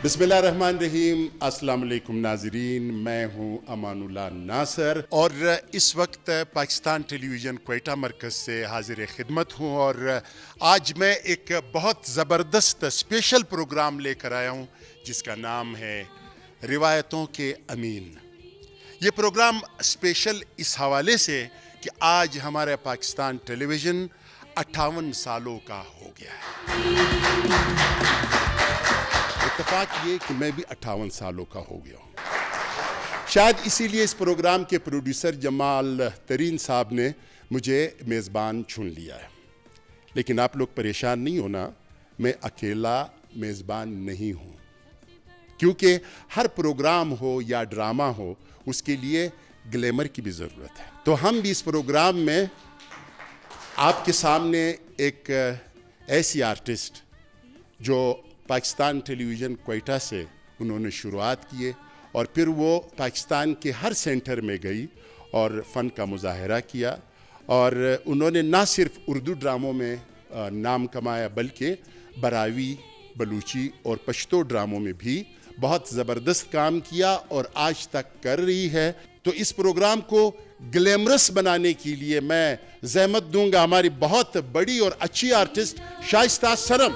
बिस्मिल्लाहिर्रहमानिर्रहीम। अस्सलाम वालेकुम नाज़रीन, मैं हूं अमानुल्लाह नासर और इस वक्त पाकिस्तान टेलीविज़न क्वेटा मरकज़ से हाजिर खिदमत हूं और आज मैं एक बहुत ज़बरदस्त स्पेशल प्रोग्राम लेकर आया हूं जिसका नाम है रिवायतों के अमीन। ये प्रोग्राम स्पेशल इस हवाले से कि आज हमारे पाकिस्तान टेलीविज़न 58 सालों का हो गया है। इत्तेफाक ये कि मैं भी 58 सालों का हो गया हूँ। शायद इसीलिए इस प्रोग्राम के प्रोड्यूसर जमाल तरीन साहब ने मुझे मेज़बान चुन लिया है। लेकिन आप लोग परेशान नहीं होना, मैं अकेला मेज़बान नहीं हूँ, क्योंकि हर प्रोग्राम हो या ड्रामा हो उसके लिए ग्लैमर की भी ज़रूरत है। तो हम भी इस प्रोग्राम में आपके सामने एक ऐसी आर्टिस्ट जो पाकिस्तान टेलीविज़न क्वेटा से उन्होंने शुरुआत किए और फिर वो पाकिस्तान के हर सेंटर में गई और फ़न का मुज़ाहरा किया और उन्होंने ना सिर्फ उर्दू ड्रामों में नाम कमाया बल्कि बरावी, बलूची और पश्तो ड्रामों में भी बहुत ज़बरदस्त काम किया और आज तक कर रही है। तो इस प्रोग्राम को ग्लैमरस बनाने के लिए मैं ज़हमत दूंगा हमारी बहुत बड़ी और अच्छी आर्टिस्ट शाइस्ता सनम।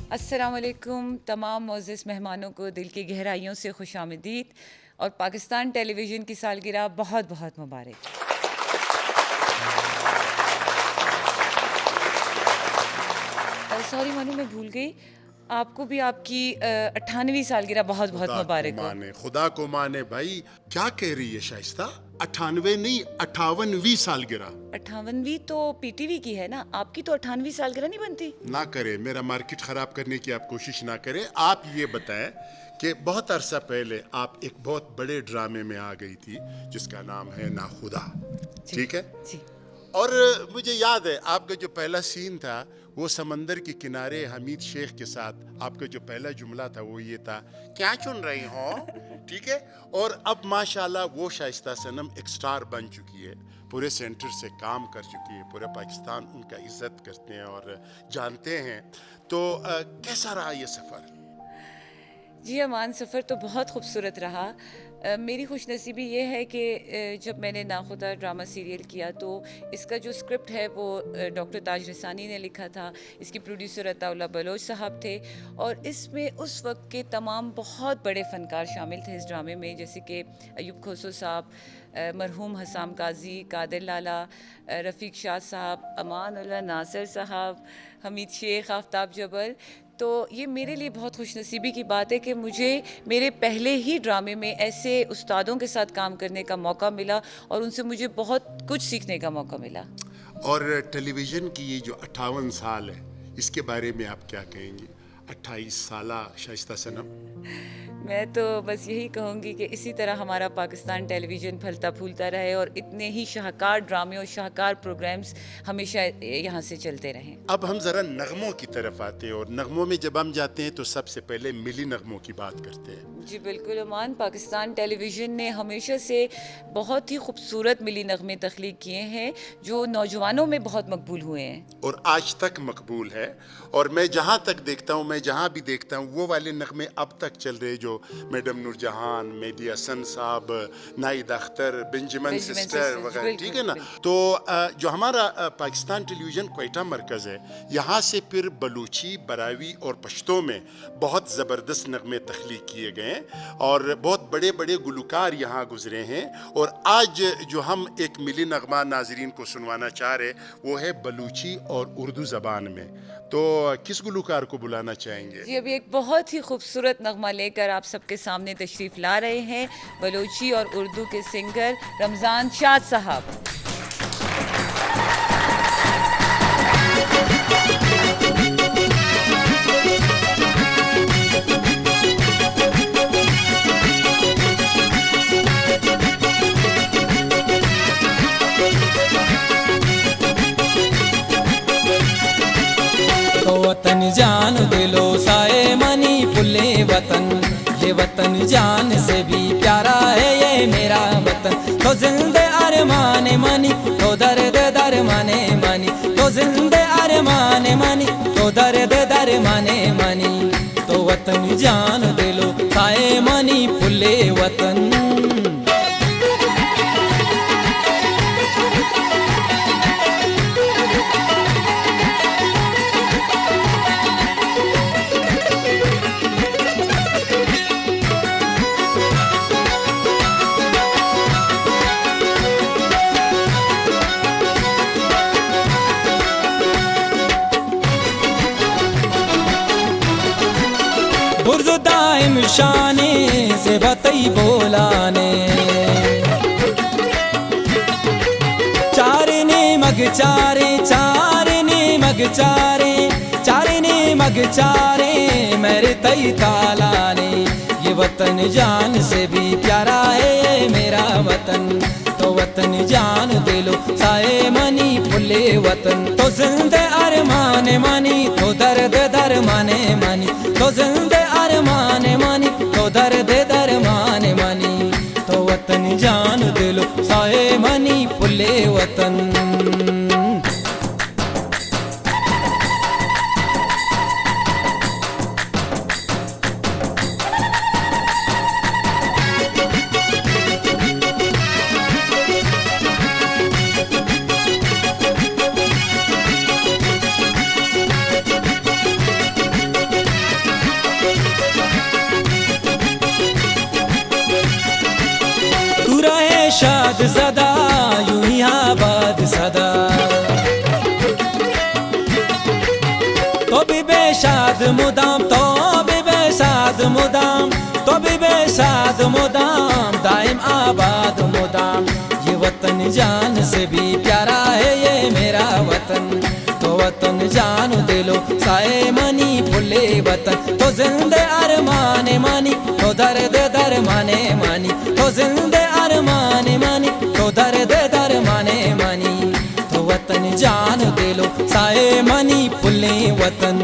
अस्सलाम वालेकुम। तमाम मोअज़्ज़िज़ मेहमानों को दिल की गहराइयों से खुशामदीद और पाकिस्तान टेलीविज़न की सालगिरह बहुत बहुत मुबारक। सॉरी मानू, मैं भूल गई, आपको भी आपकी 98वीं सालगिरह बहुत बहुत मुबारक हो। खुदा को माने भाई, क्या कह रही है शाइस्ता? 98 नहीं, 58वीं सालगिरह। 58वीं तो पीटीवी की है ना, आपकी तो 98वीं सालगिरह नहीं बनती। ना करे, मेरा मार्केट खराब करने की आप कोशिश ना करें। आप ये बताएं कि बहुत अरसा पहले आप एक बहुत बड़े ड्रामे में आ गई थी जिसका नाम है नाखुदा, ठीक है जी। और मुझे याद है आपका जो पहला सीन था वो समंदर के किनारे हमीद शेख के साथ, आपका जो पहला जुमला था वो ये था, क्या चुन रही हो, ठीक है। और अब माशाल्लाह वो शाइस्ता सनम एक स्टार बन चुकी है, पूरे सेंटर से काम कर चुकी है, पूरे पाकिस्तान उनका इज्जत करते हैं और जानते हैं। तो कैसा रहा ये सफ़र? जी अमान, सफ़र तो बहुत खूबसूरत रहा। मेरी खुशनसीबी ये है कि जब मैंने नाखुदा ड्रामा सीरियल किया तो इसका जो स्क्रिप्ट है वो डॉक्टर ताज रसानी ने लिखा था। इसकी प्रोड्यूसर अताउल्लाह बलोच साहब थे और इसमें उस वक्त के तमाम बहुत बड़े फ़नकार शामिल थे इस ड्रामे में, जैसे कि अयूब खोसो साहब, मरहूम हसाम काजी, कादिर लाला, रफ़ीक शाह साहब, अमानुल्लाह नासर साहब, हमीद शेख, आफ्ताब जबल। तो ये मेरे लिए बहुत खुशनसीबी की बात है कि मुझे मेरे पहले ही ड्रामे में ऐसे उस्तादों के साथ काम करने का मौका मिला और उनसे मुझे बहुत कुछ सीखने का मौका मिला। और टेलीविज़न की ये जो 58 साल है इसके बारे में आप क्या कहेंगी? 28 साला शाइस्ता सनम। मैं तो बस यही कहूँगी कि इसी तरह हमारा पाकिस्तान टेलीविज़न फलता फूलता रहे और इतने ही शाहकार ड्रामे और शाहकार प्रोग्राम्स हमेशा यहाँ से चलते रहें। अब हम ज़रा नगमों की तरफ आते हैं और नगमों में जब हम जाते हैं तो सबसे पहले मिली नगमों की बात करते हैं। जी बिल्कुल अमान, पाकिस्तान टेलीविज़न ने हमेशा से बहुत ही खूबसूरत मिली नगमे तख्लीक किए हैं जो नौजवानों में बहुत मकबूल हुए हैं और आज तक मकबूल है। और मैं जहाँ तक देखता हूँ, मैं जहाँ भी देखता हूँ वो वाले नगमे अब तक चल रहे, जो मैडम नूरजहान, मेहदी हसन साहब, नाइद अख्तर, बेंजामिन सिस्टर वगैरह, ठीक है ना। तो जो हमारा पाकिस्तान टेलीविज़न क्वेटा मरकज़ है, यहाँ से फिर बलूची, बरावी और पश्तो में बहुत ज़बरदस्त नगमे तख्लीक किए गए और बहुत बड़े बड़े गुलकार यहाँ गुजरे हैं। और आज जो हम एक मिली नगमा नाजरीन को सुनवाना चाह रहे वो है बलूची और उर्दू ज़बान में। तो किस गुलकार को बुलाना चाहेंगे? जी अभी एक बहुत ही खूबसूरत नगमा लेकर आप सबके सामने तशरीफ़ ला रहे हैं बलूची और उर्दू के सिंगर रमज़ान शाद साहब। दे लो साए मनी पुल्ले वतन, ये वतन जान से भी प्यारा है ये मेरा वतन। तो जिंदे अरमाने मानी तो दर्द दर माने मानी, तो जिंदे अरमाने मानी तो दर्द दर माने मानी। तो वतन जान दे लो साए मनी पुल्ले वतन। बुर्जुदाइम शाने से बतई बोलाने, चारने मग चारे चारने मग चारे चारने मग चारे मेरे तई तालाने। ये वतन जान से भी प्यारा है ये मेरा वतन। तो वतन जान दे लो साए मनी पुल्ले वतन। तो जिंदे अरमाने मानी तो दर्द दर माने मानी, तो जिंदे अरमाने मानी तो दर्द दर माने मानी। तो वतन जान दे लो साए मनी पुल्ले वतन। शाद सदा यूं ही आबाद सदा, तो भी बेशाद मुदाम, तो भी बेशाद मुदाम, तो भी बेशाद मुदाम, दाइम आबाद मुदाम। ये वतन जान से भी प्यारा है ये मेरा वतन। तो वतन जान दे लो साए मनी पुल्ले वतन। तो जिंदे अरमाने मानी तो दर्द दर माने मानी, तो जिंदे अरमाने मानी तो दर्द दर माने मानी। तो वतन जान दे लो साए मनी पुल्ले वतन।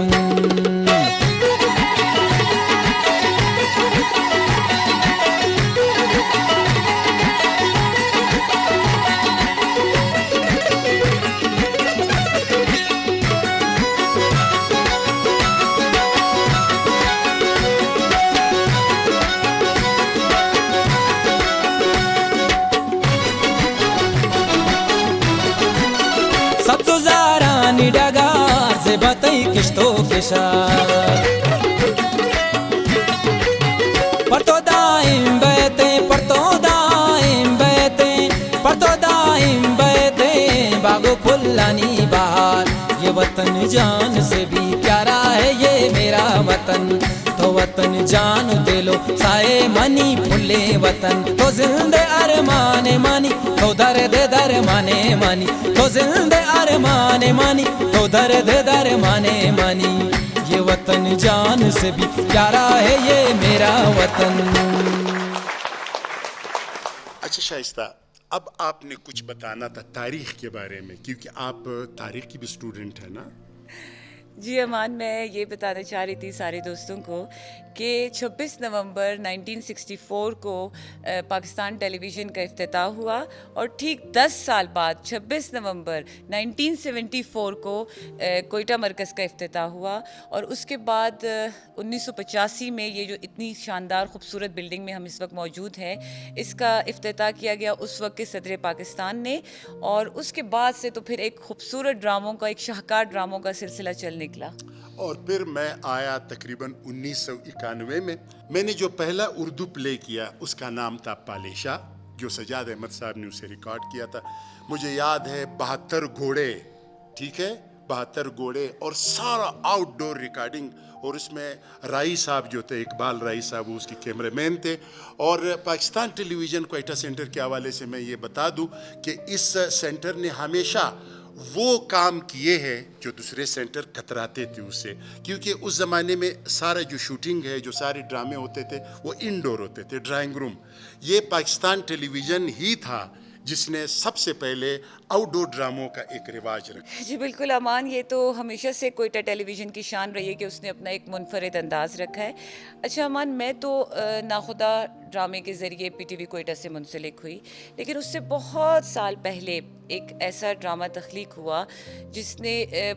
सब्ज़ारानी डगार से बतई किश्तों के शार, पर तो दाइम बहते, पर तो दाइम बहते, पर तो दाइम बहते बागो फुल्लानी बहार। ये वतन जान से भी प्यारा है ये मेरा वतन। तो वतन जान दे लो साए मनी पुल्ले वतन। तो जिंदे अरमाने मानी तो दर्द दर माने मानी, तो जिंदे अरमाने मानी तो दर्द दर माने मानी। ये वतन जान से भी प्यारा है ये मेरा वतन। अच्छा शाइस्ता, अब आपने कुछ बताना था तारीख के बारे में, क्योंकि आप तारीख की भी स्टूडेंट है ना। जी अमान, मैं ये बताना चाह रही थी सारे दोस्तों को कि 26 नवंबर 1964 को पाकिस्तान टेलीविज़न का इफ्तिताह हुआ और ठीक 10 साल बाद 26 नवंबर 1974 को कोयटा मरकज़ का इफ्तिताह हुआ। और उसके बाद 1985 में ये जो इतनी शानदार खूबसूरत बिल्डिंग में हम इस वक्त मौजूद हैं, इसका इफ्तिताह किया गया उस वक्त के सदर पाकिस्तान ने। और उसके बाद से तो फिर एक खूबसूरत ड्रामों का, एक शाहकार ड्रामों का सिलसिला चल निकला। और फिर मैं आया तकरीबन 1991 में। मैंने जो पहला उर्दू प्ले किया उसका नाम था पालेशा, जो सजाद अहमद साहब ने उसे रिकॉर्ड किया था। मुझे याद है 72 घोड़े, ठीक है, 72 घोड़े और सारा आउटडोर रिकॉर्डिंग। और उसमें राई साहब जो थे, इकबाल राई साहब, वो उसके कैमरामैन थे। और पाकिस्तान टेलीविज़न क्वेटा सेंटर के हवाले से मैं ये बता दूं कि इस सेंटर ने हमेशा वो काम किए हैं जो दूसरे सेंटर कतराते थे उससे, क्योंकि उस ज़माने में सारा जो शूटिंग है, जो सारे ड्रामे होते थे वो इंडोर होते थे, ड्राइंग रूम। ये पाकिस्तान टेलीविज़न ही था जिसने सबसे पहले आउटडोर ड्रामों का एक रिवाज रखा। जी बिल्कुल अमान, ये तो हमेशा से कोयटा टेलीविज़न की शान रही है कि उसने अपना एक मुनफरिद अंदाज़ रखा है। अच्छा अमान, मैं तो नाखुदा ड्रामे के ज़रिए पीटीवी कोयटा से मुंसलिक हुई, लेकिन उससे बहुत साल पहले एक ऐसा ड्रामा तख्लीक हुआ जिसने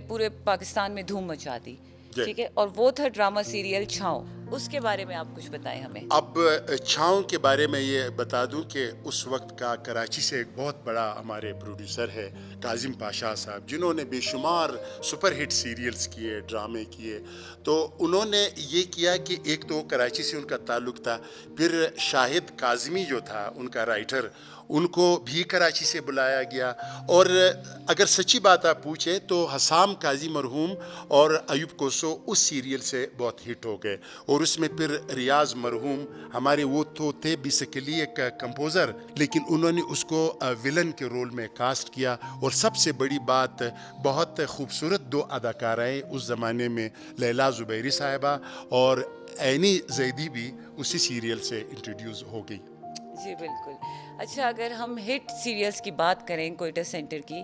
पूरे पाकिस्तान में धूम मचा दी, ठीक है, और वो था ड्रामा सीरियल छाँव। उसके बारे में आप कुछ बताएं हमें। अब छाँव के बारे में ये बता दूं कि उस वक्त का कराची से एक बहुत बड़ा हमारे प्रोड्यूसर है काजिम पाशा साहब, जिन्होंने बेशुमार सुपरहिट सीरियल्स किए, ड्रामे किए। तो उन्होंने ये किया कि एक तो कराची से उनका ताल्लुक़ था, फिर शाहिद काज़मी जो था उनका राइटर, उनको भी कराची से बुलाया गया। और अगर सच्ची बात आप पूछें तो हसाम काजी मरहूम और अयूब कोसो उस सीरियल से बहुत हिट हो गए। और उसमें फिर रियाज मरहूम हमारे वो तो थे बेसिकली एक कंपोज़र, लेकिन उन्होंने उसको विलन के रोल में कास्ट किया। और सबसे बड़ी बात, बहुत खूबसूरत दो अदाकाराएँ उस ज़माने में, लैला ज़ुबैरी साहिबा और ऐनी जैदी भी उसी सीरियल से इंट्रोड्यूस हो गई। जी बिल्कुल। अच्छा, अगर हम हिट सीरियल्स की बात करें कोयटा सेंटर की,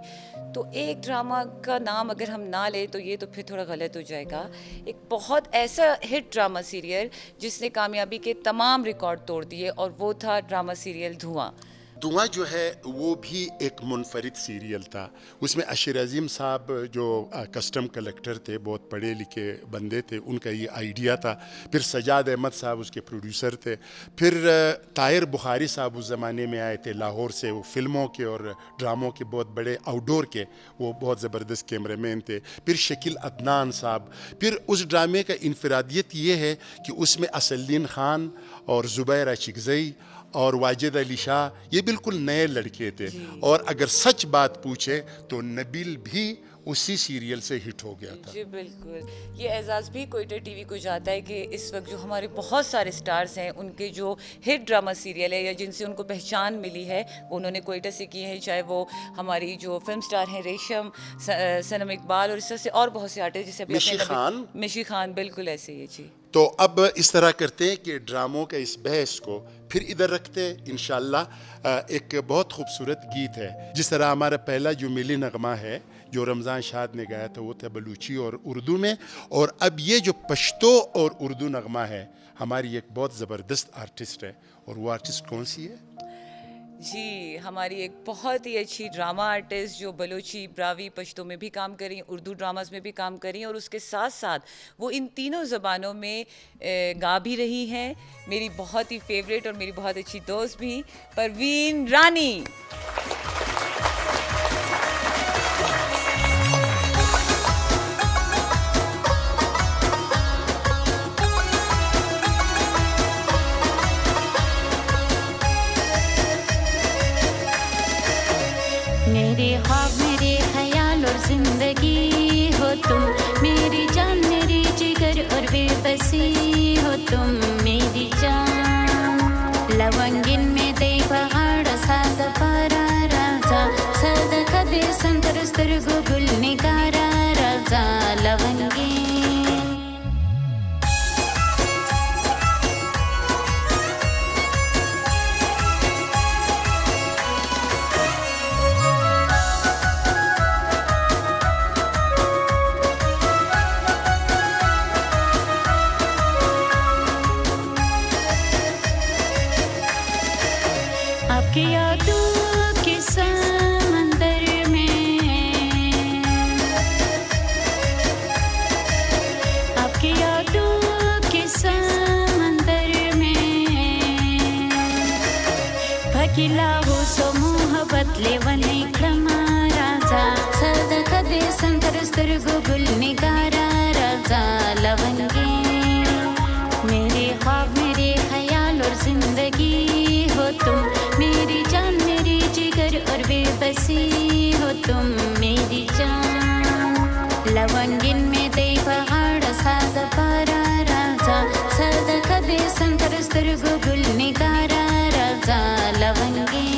तो एक ड्रामा का नाम अगर हम ना लें तो ये तो फिर थोड़ा गलत हो जाएगा। एक बहुत ऐसा हिट ड्रामा सीरियल जिसने कामयाबी के तमाम रिकॉर्ड तोड़ दिए, और वो था ड्रामा सीरियल धुआं। धुआं जो है वो भी एक मुनफरिद सीरियल था। उसमें अशीर अजीम साहब जो कस्टम कलेक्टर थे, बहुत पढ़े लिखे बंदे थे, उनका ये आइडिया था। फिर सजाद अहमद साहब उसके प्रोड्यूसर थे। फिर ताहिर बुखारी साहब उस ज़माने में आए थे लाहौर से, वो फिल्मों के और ड्रामों के बहुत बड़े आउटडोर के वो बहुत ज़बरदस्त कैमरामैन थे। फिर शकील अदनान साहब। फिर उस ड्रामे का इनफरादियत ये है कि उसमें असदुद्दीन खान और ज़ुबैरा चिकज़ई और वाजिद अली शाह, ये बिल्कुल नए लड़के थे। और अगर सच बात पूछे तो नबील भी उसी सीरियल से हिट हो गया था। जी बिल्कुल, ये एजाज़ भी कोयटा टीवी को जाता है कि इस वक्त जो हमारे बहुत सारे स्टार्स हैं, उनके जो हिट ड्रामा सीरियल है या जिनसे उनको पहचान मिली है, वो उन्होंने कोयटा से की है। चाहे वो हमारी जो फिल्म स्टार हैं रेशम, सनम इकबाल, और इस तरह से और बहुत से आर्टिस्ट, जैसे मिशी खान, बिल्कुल ऐसे ही जी। तो अब इस तरह करते हैं कि ड्रामों के इस बहस को फिर इधर रखते हैं। इंशाल्लाह एक बहुत खूबसूरत गीत है, जिस तरह हमारा पहला जो मिली नगमा है जो रमज़ान शाद ने गाया था वो था बलूची और उर्दू में, और अब ये जो पश्तो और उर्दू नगमा है, हमारी एक बहुत ज़बरदस्त आर्टिस्ट है। और वो आर्टिस्ट कौन सी है? जी, हमारी एक बहुत ही अच्छी ड्रामा आर्टिस्ट जो बलोची, ब्रावी, पश्तो में भी काम करी, उर्दू ड्रामास में भी काम करी, और उसके साथ साथ वो इन तीनों ज़बानों में गा भी रही हैं। मेरी बहुत ही फेवरेट और मेरी बहुत अच्छी दोस्त भी, परवीन रानी। मेरे ख्वाब, मेरे ख्याल और जिंदगी हो तुम, मेरी जान, मेरी जिगर और बेबसी हो तुम, मेरी जान। लवंगिन में दे पहाड़ साद पारा राजा, सद कदे संतर स्तर गुल निगारा राजा लवंगिन। आपकी यादों के समंदर में, आपकी यादों के समंदर में, भकिला हो सो मोहब्बत ले वने क्रमा राजा, सद कदे संतर स्तर गुल निगारा राजा लवंगे। मेरे ख्वाब, मेरे ख्याल और जिंदगी हो तुम, मेरी जान, मेरी जिगर और बेबसी हो तुम, मेरी जान। लवंगिन में दे पहाड़ साद पारा राजा, सद कदे संतर स्तर गुल निगारा राजा लवंगे।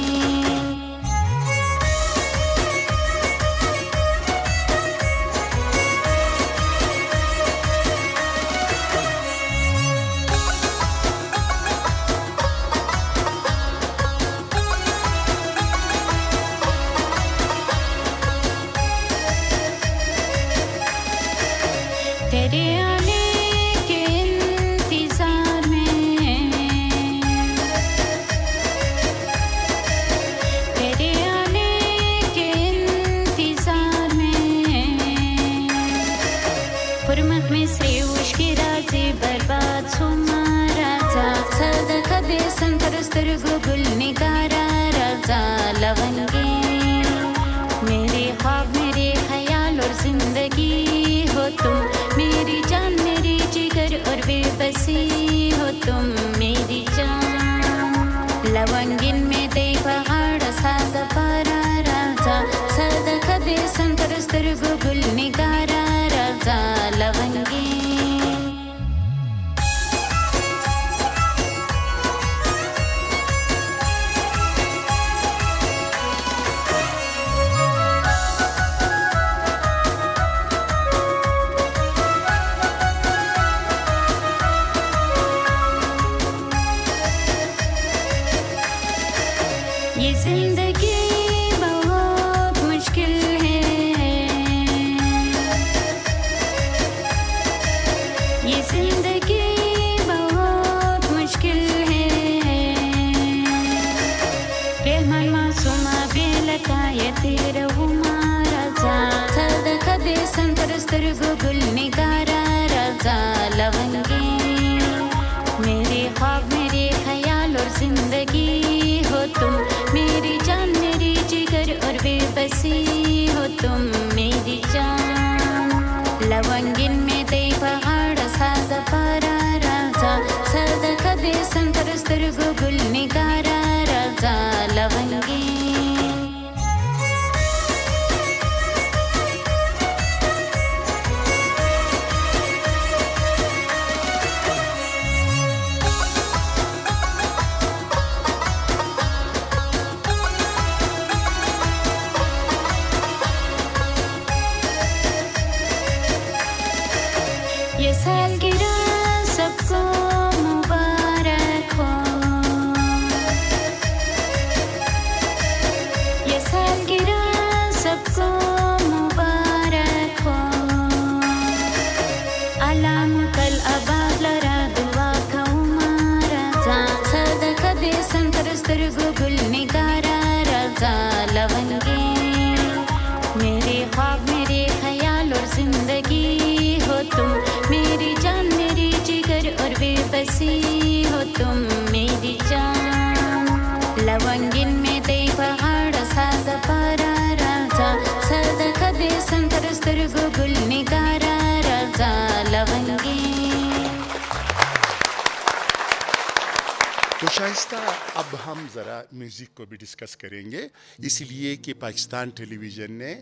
गुल निगारा राजा लवंगे मेरे ख्वाब मेरे ख्याल और जिंदगी हो तुम मेरी जान मेरी जिगर और बेबसी हो तुम मेरी जान लवंगिन में दे पहाड़ साद पारा राजा सद कदे संतर गुल निगारा राजा लवंगे ये जिंदगी बहुत मुश्किल है ये जिंदगी बहुत मुश्किल है रहमान मासूमा बेलका ये तेरा राजा सद कदे संतर गुल निगारा राजा लवंगे मेरे ख्वाब मेरे ख्याल और जिंदगी हो तुम मेरी जान मेरी जिगर और बेबसी हो तुम मेरी जान लवंगिन में दे पहाड़ साद पारा राजा सद कदे संतर गुल निगारा राजा लवंगे ये सालगिरह सबको मुबारक हो ये सालगिरह सबको मुबारक हो अलाम कल अबाद लरा दुआ कौमा राजा सद कदे संतर गुल निगारा राजा लवंगे मेरे ख्वाब मेरे ख्याल और जिंदगी हो तुम मेरी जान मेरी जिगर और बेबसी हो तुम मेरी जान लवंगिन में दे पहाड़ साद पारा राजा सद कदे संतर गुल निगारा राजा लवंगे तो शाइस्ता अब हम ज़रा म्यूज़िक को भी डिस्कस करेंगे इसलिए कि पाकिस्तान टेलीविज़न ने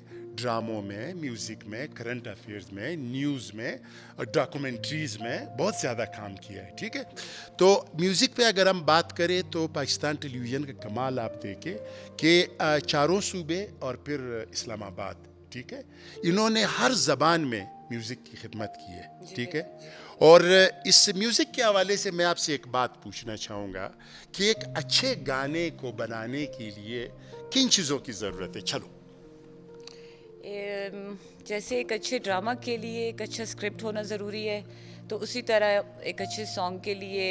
ड्रामों में म्यूज़िक में करंट अफेयर्स में न्यूज़ में डॉक्यूमेंट्रीज़ में बहुत ज़्यादा काम किया है ठीक है। तो म्यूज़िक पे अगर हम बात करें तो पाकिस्तान टेलीविज़न का कमाल आप देखें कि चारों सूबे और फिर इस्लामाबाद ठीक है इन्होंने हर ज़बान में म्यूज़िक की खिदमत की है ठीक है। और इस म्यूज़िक के हवाले से मैं आपसे एक बात पूछना चाहूँगा कि एक अच्छे गाने को बनाने के लिए किन चीज़ों की ज़रूरत है। चलो जैसे एक अच्छे ड्रामा के लिए एक अच्छा स्क्रिप्ट होना ज़रूरी है तो उसी तरह एक अच्छे सॉन्ग के लिए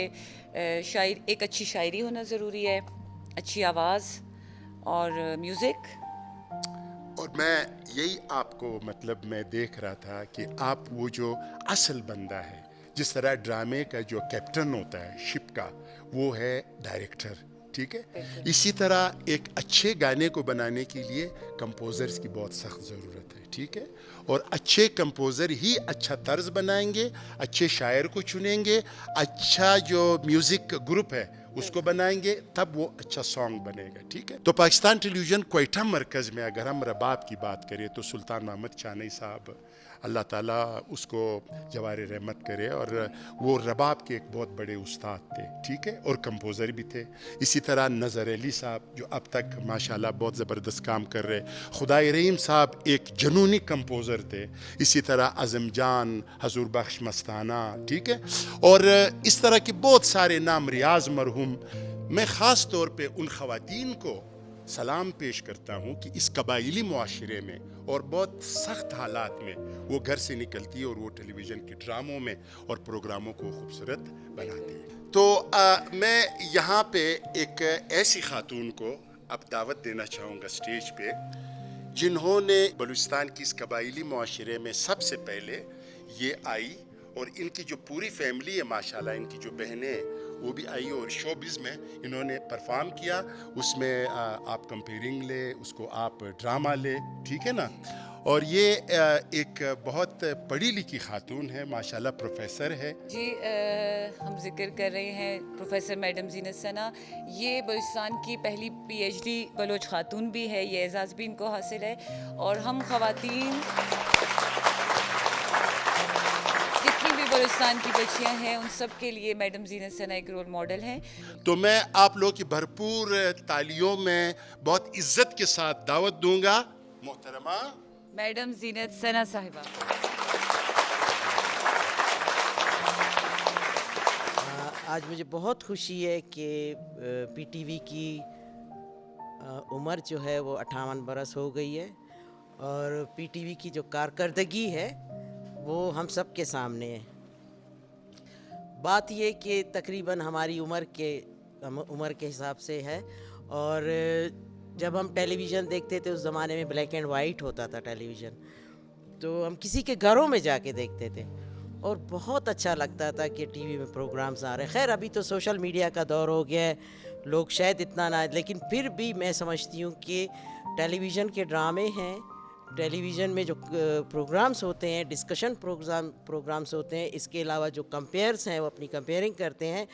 एक अच्छी शायरी होना ज़रूरी है अच्छी आवाज़ और म्यूज़िक। और मैं यही आपको मतलब मैं देख रहा था कि आप वो जो असल बंदा है जिस तरह ड्रामे का जो कैप्टन होता है शिप का वो है डायरेक्टर ठीक है इसी तरह एक अच्छे गाने को बनाने के लिए कंपोज़र्स की बहुत सख्त ज़रूरत है ठीक है। और अच्छे कंपोज़र ही अच्छा तर्ज बनाएंगे अच्छे शायर को चुनेंगे अच्छा जो म्यूज़िक ग्रुप है उसको बनाएंगे तब वो अच्छा सॉन्ग बनेगा ठीक है। तो पाकिस्तान टेलीविज़न क्वेटा मरकज़ में अगर हम रबाब की बात करें तो सुल्तान मोहम्मद चानी साहब अल्लाह ताला उसको जवारे रहमत करे और वो रबाब के एक बहुत बड़े उस्ताद थे ठीक है और कंपोज़र भी थे। इसी तरह नज़र अली साहब जो अब तक माशाल्लाह बहुत ज़बरदस्त काम कर रहे खुदाई रहीम साहब एक जनूनी कंपोज़र थे। इसी तरह आज़म जान हजूर बख्श मस्ताना ठीक है और इस तरह के बहुत सारे नाम रियाज मरहूम। मैं ख़ास तौर पे उन ख़वातीन को सलाम पेश करता हूँ कि इस कबाइली मुआशरे में और बहुत सख्त हालात में वो घर से निकलती है और वो टेलीविज़न के ड्रामों में और प्रोग्रामों को खूबसूरत बनाती है। तो मैं यहाँ पे एक ऐसी खातून को अब दावत देना चाहूँगा स्टेज पे जिन्होंने बलूचिस्तान की इस कबाइली मुआशरे में सबसे पहले ये आई और इनकी जो पूरी फैमिली है माशाल्लाह इनकी जो बहनें वो भी आई और शोबिज़ में इन्होंने परफॉर्म किया। उसमें आप कंपेयरिंग ले, उसको आप ड्रामा ले, ठीक है ना। और ये एक बहुत पढ़ी लिखी खातून है, माशाल्लाह प्रोफेसर है। जी, हम जिक्र कर रहे हैं प्रोफेसर मैडम जीनत सना। ये बलूचिस्तान की पहली PhD बलोच खातून भी है, ये एजाज़ भी इनको हासिल है। और हम ख़वातीन जितनी भी बलूचिस्तान की बच्चियां हैं उन सब के लिए मैडम जीनत सना एक रोल मॉडल हैं। तो मैं आप लोगों की भरपूर तालियों में बहुत इज्जत के साथ दावत दूंगा मोहतरमा मैडम जीनत सना साहिबा। आज मुझे बहुत खुशी है कि PTV की उम्र जो है वो 58 बरस हो गई है और PTV की जो कारकर्दगी है वो हम सब के सामने है। बात ये कि तकरीबन हमारी उम्र के हिसाब से है। और जब हम टेलीविज़न देखते थे उस ज़माने में ब्लैक एंड वाइट होता था टेलीविज़न, तो हम किसी के घरों में जाके देखते थे और बहुत अच्छा लगता था कि टीवी में प्रोग्राम्स आ रहे हैं। खैर अभी तो सोशल मीडिया का दौर हो गया है, लोग शायद इतना ना, लेकिन फिर भी मैं समझती हूँ कि टेलीविज़न के ड्रामे हैं, टेलीविज़न में जो प्रोग्राम्स होते हैं, डिस्कशन प्रोग्राम्स होते हैं, इसके अलावा जो कंपेयर्स हैं वो अपनी कंपेयरिंग करते हैं,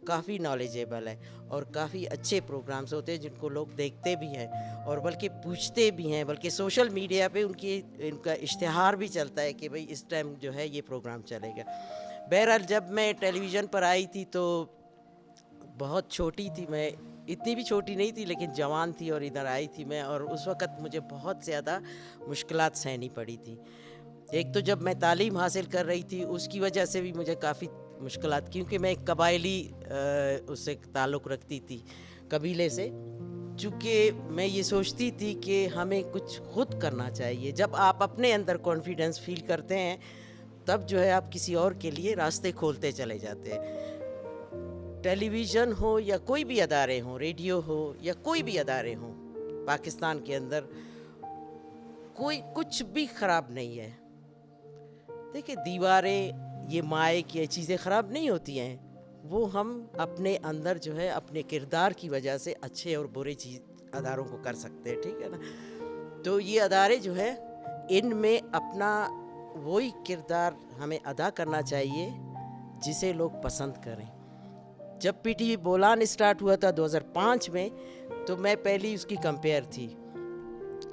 काफ़ी नॉलेजेबल है और काफ़ी अच्छे प्रोग्राम्स होते हैं जिनको लोग देखते भी हैं और बल्कि पूछते भी हैं, बल्कि सोशल मीडिया पे इनका इश्तिहार भी चलता है कि भाई इस टाइम जो है ये प्रोग्राम चलेगा। बहरहाल जब मैं टेलीविज़न पर आई थी तो बहुत छोटी थी मैं, इतनी भी छोटी नहीं थी लेकिन जवान थी और इधर आई थी मैं, और उस वक़्त मुझे बहुत ज़्यादा मुश्किलात सहनी पड़ी थी। एक तो जब मैं तालीम हासिल कर रही थी उसकी वजह से भी मुझे काफ़ी मुश्किलात, क्योंकि मैं एक कबायली उससे ताल्लुक़ रखती थी, कबीले से। चूँकि मैं ये सोचती थी कि हमें कुछ खुद करना चाहिए। जब आप अपने अंदर कॉन्फिडेंस फील करते हैं तब जो है आप किसी और के लिए रास्ते खोलते चले जाते हैं। टेलीविज़न हो या कोई भी अदारे हों, रेडियो हो या कोई भी अदारे हों, पाकिस्तान के अंदर कोई कुछ भी ख़राब नहीं है। देखिए दीवारें, ये माइक, ये चीज़ें ख़राब नहीं होती हैं, वो हम अपने अंदर जो है अपने किरदार की वजह से अच्छे और बुरे चीज़ अदारों को कर सकते हैं, ठीक है ना। तो ये अदारे जो है इनमें अपना वही किरदार हमें अदा करना चाहिए जिसे लोग पसंद करें। जब PTV बोलान स्टार्ट हुआ था 2005 में, तो मैं पहली उसकी कंपेयर थी।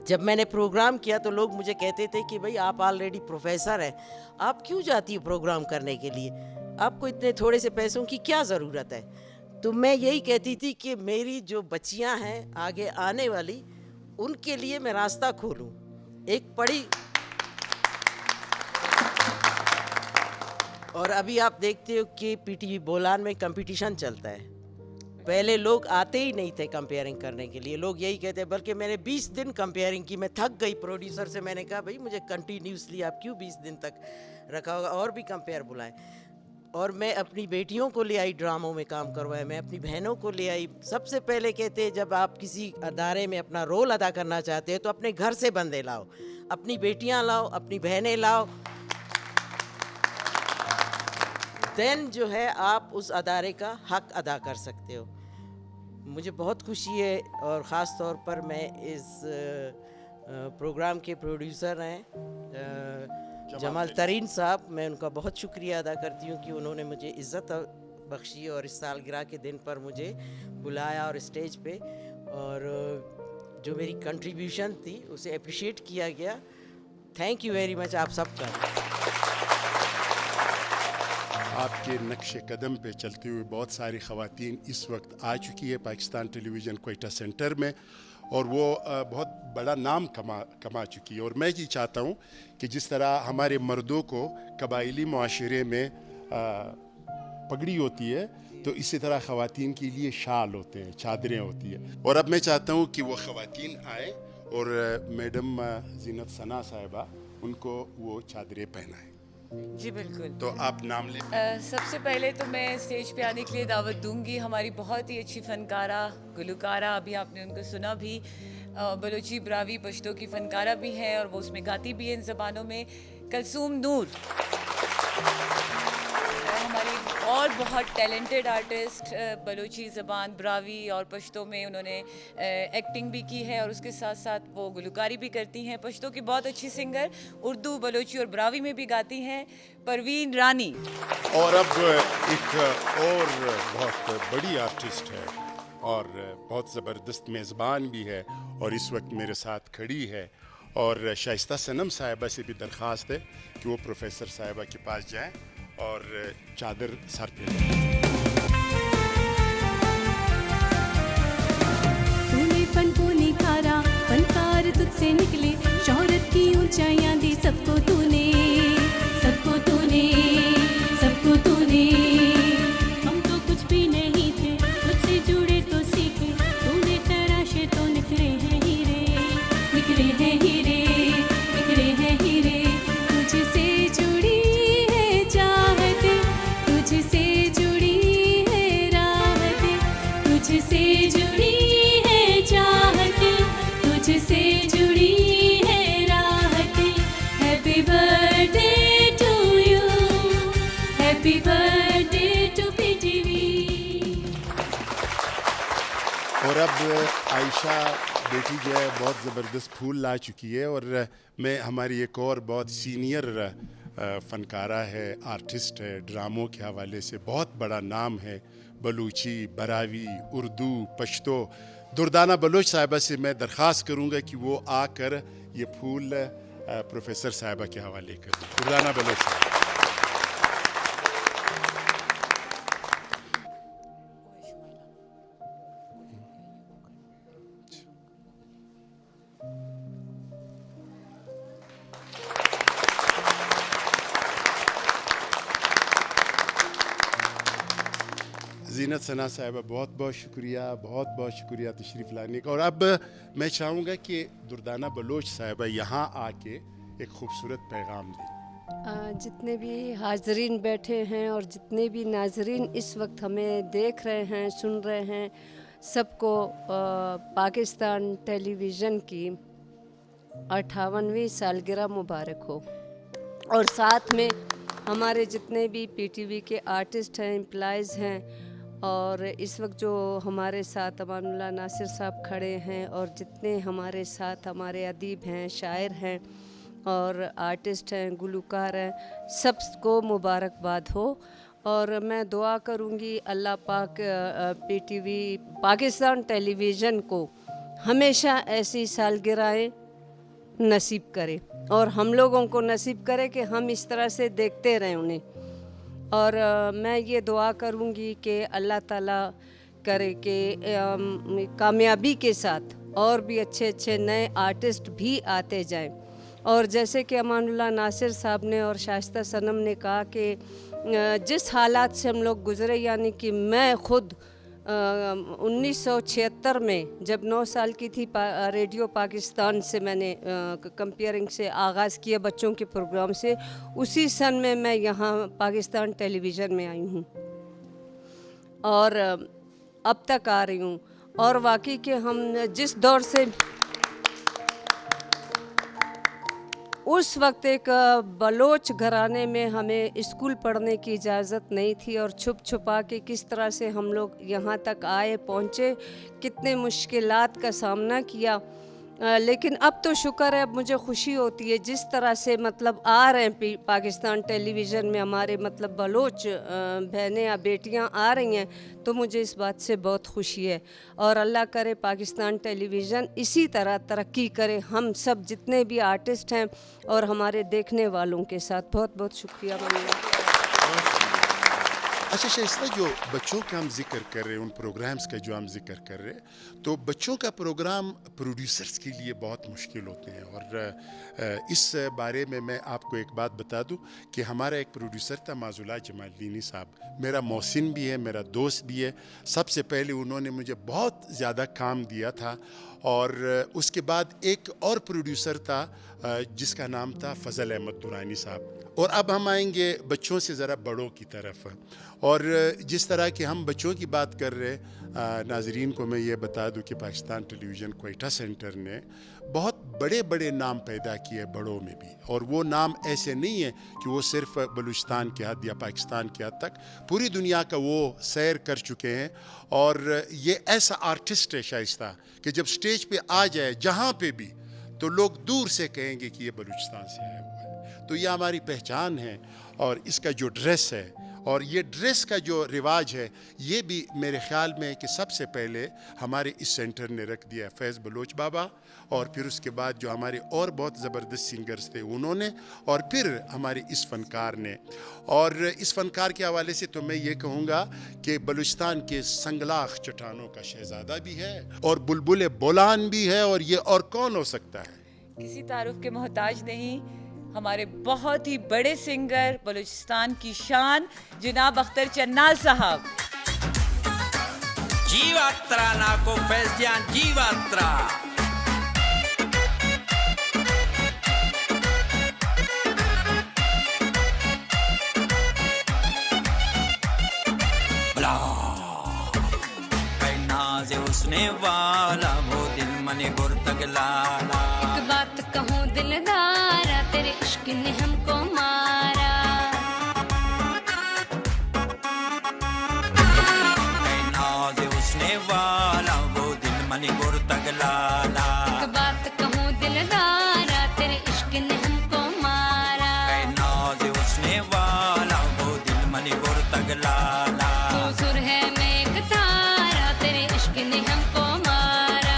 जब मैंने प्रोग्राम किया तो लोग मुझे कहते थे कि भाई आप ऑलरेडी प्रोफेसर हैं, आप क्यों जाती हो प्रोग्राम करने के लिए, आपको इतने थोड़े से पैसों की क्या ज़रूरत है। तो मैं यही कहती थी कि मेरी जो बच्चियां हैं आगे आने वाली, उनके लिए मैं रास्ता खोलूं। एक पढ़ी, और अभी आप देखते हो कि PTV बोलान में कंपटीशन चलता है। पहले लोग आते ही नहीं थे कंपेयरिंग करने के लिए, लोग यही कहते हैं, बल्कि मैंने 20 दिन कंपेयरिंग की, मैं थक गई। प्रोड्यूसर से मैंने कहा भाई मुझे कंटिन्यूसली आप क्यों 20 दिन तक रखा होगा, और भी कंपेयर बुलाएं। और मैं अपनी बेटियों को ले आई, ड्रामों में काम करवाया, मैं अपनी बहनों को ले आई। सबसे पहले कहते हैं जब आप किसी अदारे में अपना रोल अदा करना चाहते हैं तो अपने घर से बंदे लाओ, अपनी बेटियाँ लाओ, अपनी बहनें लाओ, देन जो है आप उस अदारे का हक अदा कर सकते हो। मुझे बहुत खुशी है और ख़ास तौर पर मैं इस प्रोग्राम के प्रोड्यूसर हैं जमाल तरीन साहब, मैं उनका बहुत शुक्रिया अदा करती हूँ कि उन्होंने मुझे इज़्ज़त बख्शी और इस सालगिरह के दिन पर मुझे बुलाया और स्टेज पे, और जो मेरी कंट्रीब्यूशन थी उसे अप्रिशिएट किया गया। थैंक यू वेरी मच आप सबका। आपके नक्शे कदम पे चलते हुए बहुत सारी ख़वातीन इस वक्त आ चुकी है पाकिस्तान टेलीविज़न क्वेटा सेंटर में, और वो बहुत बड़ा नाम कमा चुकी है। और मैं ये चाहता हूँ कि जिस तरह हमारे मर्दों को कबायली मुआशरे में पगड़ी होती है, तो इसी तरह ख़वातीन के लिए शाल होते हैं, चादरें होती है। और अब मैं चाहता हूँ कि वो ख़वातीन आए और मैडम जीनत सना साहिबा उनको वो चादरें पहनाएं। जी बिल्कुल। तो आप नाम लें। सबसे पहले तो मैं स्टेज पे आने के लिए दावत दूंगी हमारी बहुत ही अच्छी फ़नकारा, गुलकारा, अभी आपने उनको सुना भी, बलोची, ब्रावी, पश्तो की फ़नकारा भी हैं और वो उसमें गाती भी हैं इन ज़बानों में, कलसूम नूर। हमारी और बहुत टैलेंटेड आर्टिस्ट, बलूची ज़बान, ब्रावी और पश्तो में उन्होंने एक्टिंग भी की है और उसके साथ साथ वो गुलकारी भी करती हैं। पश्तो की बहुत अच्छी सिंगर, उर्दू, बलूची और ब्रावी में भी गाती हैं, परवीन रानी। और अब एक और बहुत बड़ी आर्टिस्ट है और बहुत ज़बरदस्त मेज़बान भी है और इस वक्त मेरे साथ खड़ी है, और शाइस्ता सनम साहिबा से भी दरख्वास्त है कि वो प्रोफेसर साहिबा के पास जाएं और चादर सर पे लें। तूने फन को निखारा, फनकार तुझसे निकले, शोहरत की ऊंचाइयां दी सबको तूने, सबको तूने, सबको तूने। हम तो कुछ भी नहीं थे, तुझसे जुड़े तो सीखे, तूने तराशे तो निकले हैं हीरे, निकले हैं हीरे, निकले हैं हीरे। तुझसे जुड़ी है चाहते, तुझसे जुड़ी है राहते, तुझसे जुड़ी है चाहते, तुझसे जुड़ी है राहते। Happy birthday to you, happy birthday to PTV. और अब आयशा बेटी जो है बहुत ज़बरदस्त फूल ला चुकी है, और मैं हमारी एक और बहुत सीनियर फ़नकारा है, आर्टिस्ट है, ड्रामों के हवाले से बहुत बड़ा नाम है, बलूची, बरावी, उर्दू, पश्तो, दुर्दाना बलोच साहिबा से मैं दरख्वास्त करूँगा कि वो आकर ये फूल प्रोफेसर साहिबा के हवाले कर दें। दुर्दाना बलोच साहिबा। ज़ीनत सना साहिबा, बहुत बहुत शुक्रिया, बहुत बहुत शुक्रिया तशरीफ़ लाने का। और अब मैं चाहूँगा कि दुर्दाना बलोच साहिबा यहाँ आके एक खूबसूरत पैगाम दें। जितने भी हाज़रीन बैठे हैं और जितने भी नाज़रीन इस वक्त हमें देख रहे हैं, सुन रहे हैं, सबको पाकिस्तान टेलीविज़न की 58वीं सालगिरह मुबारक हो। और साथ में हमारे जितने भी पीटीवी के आर्टिस्ट हैं, एम्प्लॉइज़ हैं, और इस वक्त जो हमारे साथ अमानुल्लाह नासिर साहब खड़े हैं, और जितने हमारे साथ हमारे अदीब हैं, शायर हैं और आर्टिस्ट हैं, गुलकार हैं, सबको मुबारकबाद हो। और मैं दुआ करूँगी अल्लाह पाक पीटीवी पाकिस्तान टेलीविज़न को हमेशा ऐसी सालगिरहें नसीब करे और हम लोगों को नसीब करे कि हम इस तरह से देखते रहें उन्हें। और मैं ये दुआ करूँगी कि अल्लाह ताला करे कि कामयाबी के साथ और भी अच्छे अच्छे नए आर्टिस्ट भी आते जाएं। और जैसे कि अमानुल्लाह नासिर साहब ने और शाइस्ता सनम ने कहा कि जिस हालात से हम लोग गुज़रे, यानी कि मैं ख़ुद 1976 में जब 9 साल की थी, रेडियो पाकिस्तान से मैंने कंपेयरिंग से आगाज़ किया बच्चों के प्रोग्राम से, उसी सन में मैं यहाँ पाकिस्तान टेलीविज़न में आई हूँ और अब तक आ रही हूँ। और वाकई के हम जिस दौर से उस वक्त एक बलोच घराने में हमें स्कूल पढ़ने की इजाज़त नहीं थी और छुप छुपा के किस तरह से हम लोग यहाँ तक आए पहुँचे, कितने मुश्किलात का सामना किया। लेकिन अब तो शुक्र है, अब मुझे खुशी होती है जिस तरह से मतलब आ रहे हैं पाकिस्तान टेलीविज़न में हमारे मतलब बलोच बहनें या बेटियाँ आ रही हैं, तो मुझे इस बात से बहुत खुशी है। और अल्लाह करे पाकिस्तान टेलीविज़न इसी तरह तरक्की करे, हम सब जितने भी आर्टिस्ट हैं और हमारे देखने वालों के साथ। बहुत बहुत शुक्रिया। अच्छा शाइस्ता, जो बच्चों का हम जिक्र कर रहे हैं, उन प्रोग्राम्स का जो हम जिक्र कर रहे हैं, तो बच्चों का प्रोग्राम प्रोड्यूसर्स के लिए बहुत मुश्किल होते हैं। और इस बारे में मैं आपको एक बात बता दूं कि हमारा एक प्रोड्यूसर था माजुला जमालदीनी साहब, मेरा मौसिन भी है, मेरा दोस्त भी है। सबसे पहले उन्होंने मुझे बहुत ज़्यादा काम दिया था, और उसके बाद एक और प्रोड्यूसर था जिसका नाम था फजल अहमद दुरानी साहब। और अब हम आएंगे बच्चों से ज़रा बड़ों की तरफ। और जिस तरह के हम बच्चों की बात कर रहे, नाजरीन को मैं ये बता दूं कि पाकिस्तान टेलीविज़न क्वेटा सेंटर ने बहुत बड़े बड़े नाम पैदा किए बड़ों में भी, और वो नाम ऐसे नहीं है कि वो सिर्फ बलूचिस्तान के हद या पाकिस्तान के हद तक, पूरी दुनिया का वो सैर कर चुके हैं। और ये ऐसा आर्टिस्ट है शाइस्ता कि जब स्टेज पे आ जाए जहाँ पे भी, तो लोग दूर से कहेंगे कि ये बलूचिस्तान से आया हुआ है। तो ये हमारी पहचान है। और इसका जो ड्रेस है और ये ड्रेस का जो रिवाज है, ये भी मेरे ख्याल में कि सबसे पहले हमारे इस सेंटर ने रख दिया फैज़ बलोच बाबा, और फिर उसके बाद जो हमारे और बहुत ज़बरदस्त सिंगर्स थे उन्होंने, और फिर हमारे इस फ़नकार ने। और इस फ़नकार के हवाले से तो मैं ये कहूँगा कि बलूचिस्तान के संगलाख चट्टानों का शहज़ादा भी है और बुलबुल बोलान भी है, और ये और कौन हो सकता है? किसी तारुफ के मोहताज नहीं, हमारे बहुत ही बड़े सिंगर, बलूचिस्तान की शान, जनाब अख्तर चन्नाल साहब। जीवात्रा नाको फैज़ियान जीवात्रा। नाज़े उसने वाला वो दिल मने गुर्तग लाला। एक बात कहूँ दिलदारा, तेरे इश्क ने हमको मारा। नाज़े उसने वाला वो दिल मने गुर्तग लाला। एक बात कहूँ दिलदारा, तेरे इश्क ने हमको मारा। नाज़े उसने वाला वो दिल मने गुर्तग लाला। तू सुर है मैं एक तारा, तेरे इश्क ने हमको मारा।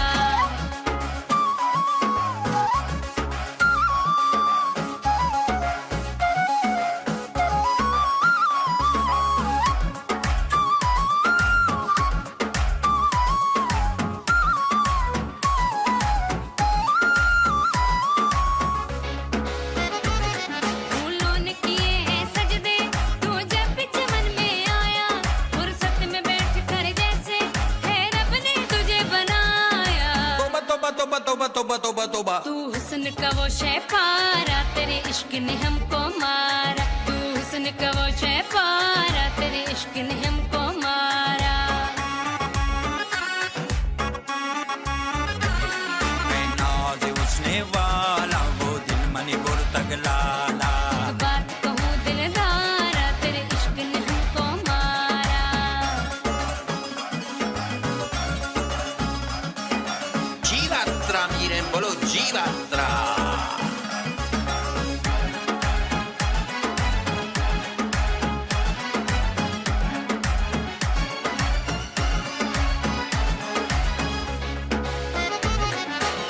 फूलों ने किए हैं सजदे, तू जब चमन में आया। फुर्सत में बैठ कर जैसे है रब ने तुझे बनाया। तोबा तोबा तोबा तोबा तोबा तोबा तोबा। तू हुस्न का वो शै पारा, तेरे इश्क ने हमको मारा। तू हुस्न का वो शै पारा, तेरे इश्क ने हमको मारा। नाज़े उसने वाला वो दिल मने गुर्तग लाला। एक बात कहूँ दिलदारा, तेरे इश्क ने हमको मारा। जीवात्रा miren बोलो जीवात्रा।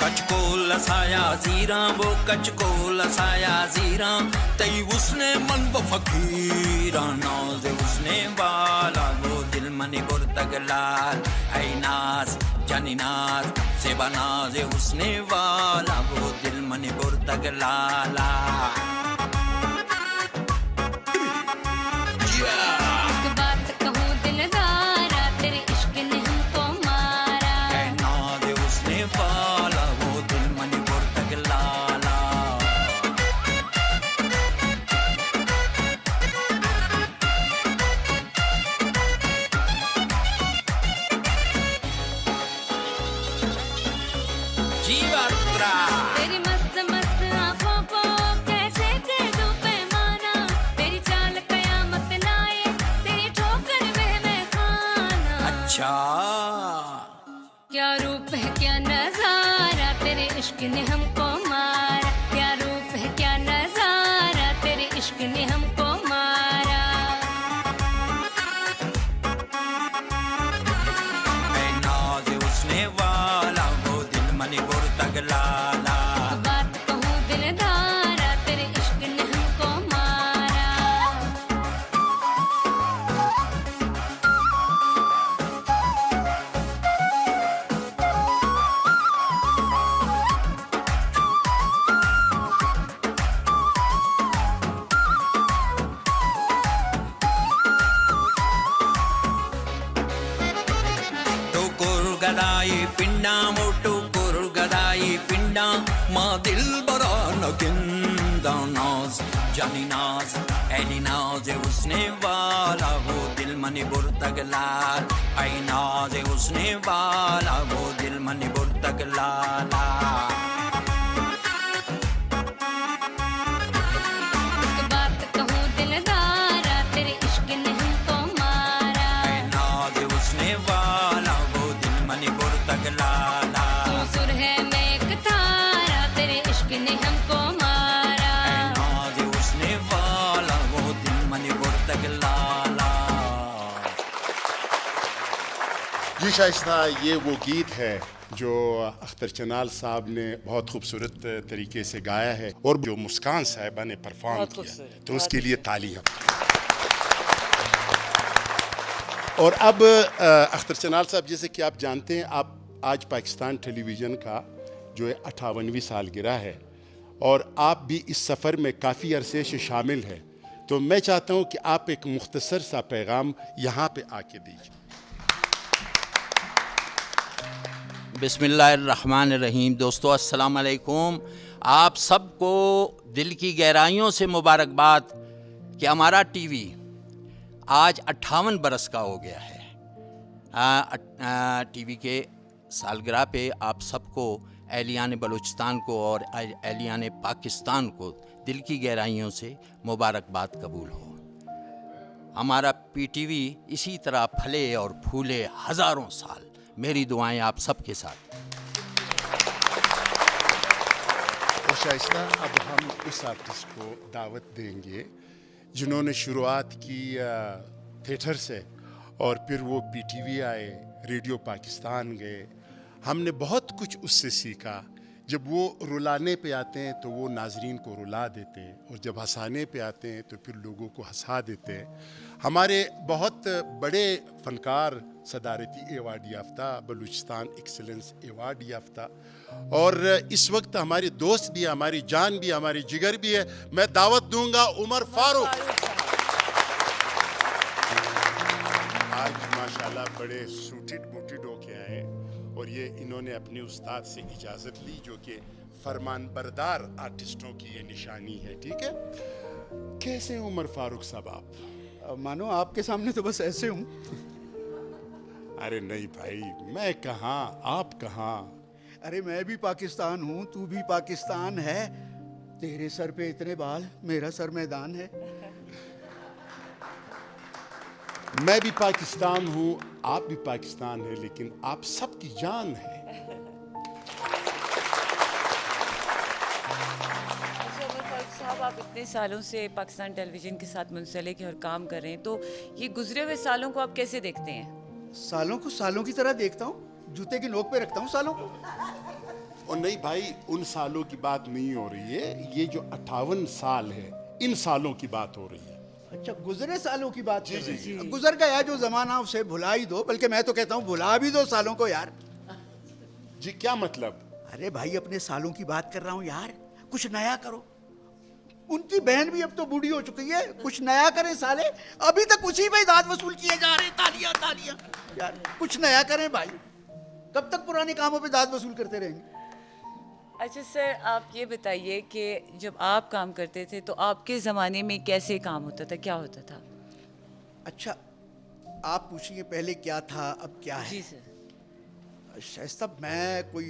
कचको लसाया जीरा, वो कचको लसाया जीरा। तई उसने मन वो फकीरा। नाज़े उसने वाला वो दिल मने गुर्तग लाल। ऐ नाज जानी नाज से बनाज़े उसने वाला वो दिल मने गुर्तग लाला। एक बात कहूँ दिलदारा, तेरे इश्क ने हमको मारा। नाज़े उसने वाला वो दिल मने गुर्तग लाला। जीवात्रा। तेरी मस्त मस्त आँखों को कैसे दे दूं पैमाना। तेरी चाल कयामत लाए, तेरी ठोकर में खाना। अच्छा क्या रूप है क्या नजारा, तेरे इश्क ने हमको मारा। क्या रूप है क्या नजारा, तेरे इश्क ने हमको मारा। नाज़े उसने वाला वो दिल मने गुर्तग लाला। एक बात कहूँ दिलदारा, तेरे इश्क ने हमको मारा। गदाई पिंडा मोटू कुर गदाई पिंडा माँ दिल बरा नगिंदा नाज जानी नाज ऐली नाज उसने वाला वो दिल मनी बुर्तगलाल ऐ नाज उसने वाला वो दिल मनी बुर्तगलाला जी शाइस्ता, ये वो गीत है जो अख्तर चनाल साहब ने बहुत खूबसूरत तरीके से गाया है और जो मुस्कान साहिबा ने परफॉर्म किया, तो उसके लिए तालियां। और अब अख्तर चनाल साहब, जैसे कि आप जानते हैं, आप आज पाकिस्तान टेलीविज़न का जो है 58वीं सालगिरह है और आप भी इस सफ़र में काफ़ी अरसे से शामिल हैं, तो मैं चाहता हूँ कि आप एक मुख्तसर सा पैगाम यहाँ पे आके दीजिए। बिस्मिल्लाहिर्रहमानिर्रहीम। दोस्तों अस्सलाम वालेकुम। आप सबको दिल की गहराइयों से मुबारकबाद कि हमारा टीवी आज 58 बरस का हो गया है। टीवी के सालगिरह पे आप सबको, एहलियान बलूचिस्तान को और एहलियान पाकिस्तान को दिल की गहराइयों से मुबारकबाद कबूल हो। हमारा पीटीवी इसी तरह फले और फूले हज़ारों साल। मेरी दुआएं आप सबके साथ। तो शाइस्ता, अब हम उस आर्टिस्ट को दावत देंगे जिन्होंने शुरुआत की थिएटर से और फिर वो पीटीवी आए, रेडियो पाकिस्तान गए। हमने बहुत कुछ उससे सीखा। जब वो रुलाने पे आते हैं तो वो नाजरीन को रुला देते हैं, और जब हंसाने पे आते हैं तो फिर लोगों को हंसा देते हैं। हमारे बहुत बड़े फनकार सदारती एवार्ड याफ्ता, बलूचिस्तान एक्सीलेंस एवार्ड याफ्ता, और इस वक्त हमारे दोस्त भी, हमारी जान भी, हमारी जिगर भी है। मैं दावत दूंगा उमर फारूक। आज माशाल्लाह बड़े सूटेड बूटेड होके आए और ये इन्होंने अपने उस्ताद से इजाज़त ली, जो कि फरमान बरदार आर्टिस्टों की ये निशानी है। ठीक है, कैसे उमर फारूक साहब आप? मानो आपके सामने तो बस ऐसे हूँ। अरे नहीं भाई, मैं कहाँ, आप कहाँ? अरे मैं भी पाकिस्तान हूँ, तू भी पाकिस्तान है। तेरे सर पे इतने बाल, मेरा सर मैदान है। मैं भी पाकिस्तान हूँ, आप भी पाकिस्तान है, लेकिन आप सबकी जान है। आप इतने सालों से पाकिस्तान टेलीविज़न के साथ मुंसलिक हैं और काम कर रहे हैं, तो ये गुजरे हुए सालों को आप कैसे देखते हैं? सालों को सालों की तरह देखता हूँ, जूते की नोक पे रखता हूँ सालों को। और नहीं भाई, उन सालों की बात नहीं हो रही है, ये जो 58 साल है, इन सालों की बात हो रही है। अच्छा, गुजरे सालों की बात। जी जी जी। गुजर गया जो जमाना, उसे भुला ही दो, बल्कि मैं तो कहता हूँ भुला भी दो सालों को यार। जी क्या मतलब? अरे भाई, अपने सालों की बात कर रहा हूँ यार, कुछ नया करो। उनकी बहन भी अब तो बूढ़ी हो चुकी है, कुछ नया करें साले। अभी तक उसी पे दाद वसूल किए जा रहे हैं, तालियां तालियां। यार कुछ नया करें भाई, कब तक पुराने कामों पे दाद वसूल करते रहेंगे? अच्छा सर, आप ये बताइए कि जब आप काम करते थे तो आपके ज़माने में कैसे काम होता था, क्या होता था? अच्छा, आप पूछिए पहले क्या था, अब क्या है। जी सर। शायद मैं कोई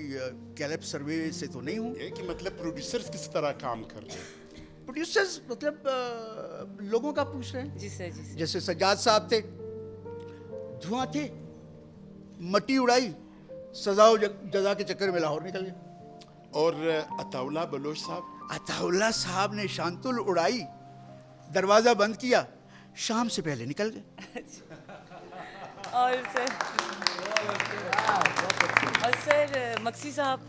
गैलप सर्वे से तो नहीं हूँ। ये कि मतलब प्रोड्यूसर्स किस तरह काम कर रहे हैं? प्रोड्यूसर्स मतलब लोगों का पूछ रहे हैं। जी सर, जी सर। जैसे सज्जाद साहब थे, धुआं थे, मट्टी उड़ाई, सजाओ जजा के चक्कर में लाहौर निकल गए। और अताउल्ला बलोच साहब? अताउल्ला साहब ने शांतुल उड़ाई, दरवाजा बंद किया, शाम से पहले निकल गए। और सर मक्सी साहब?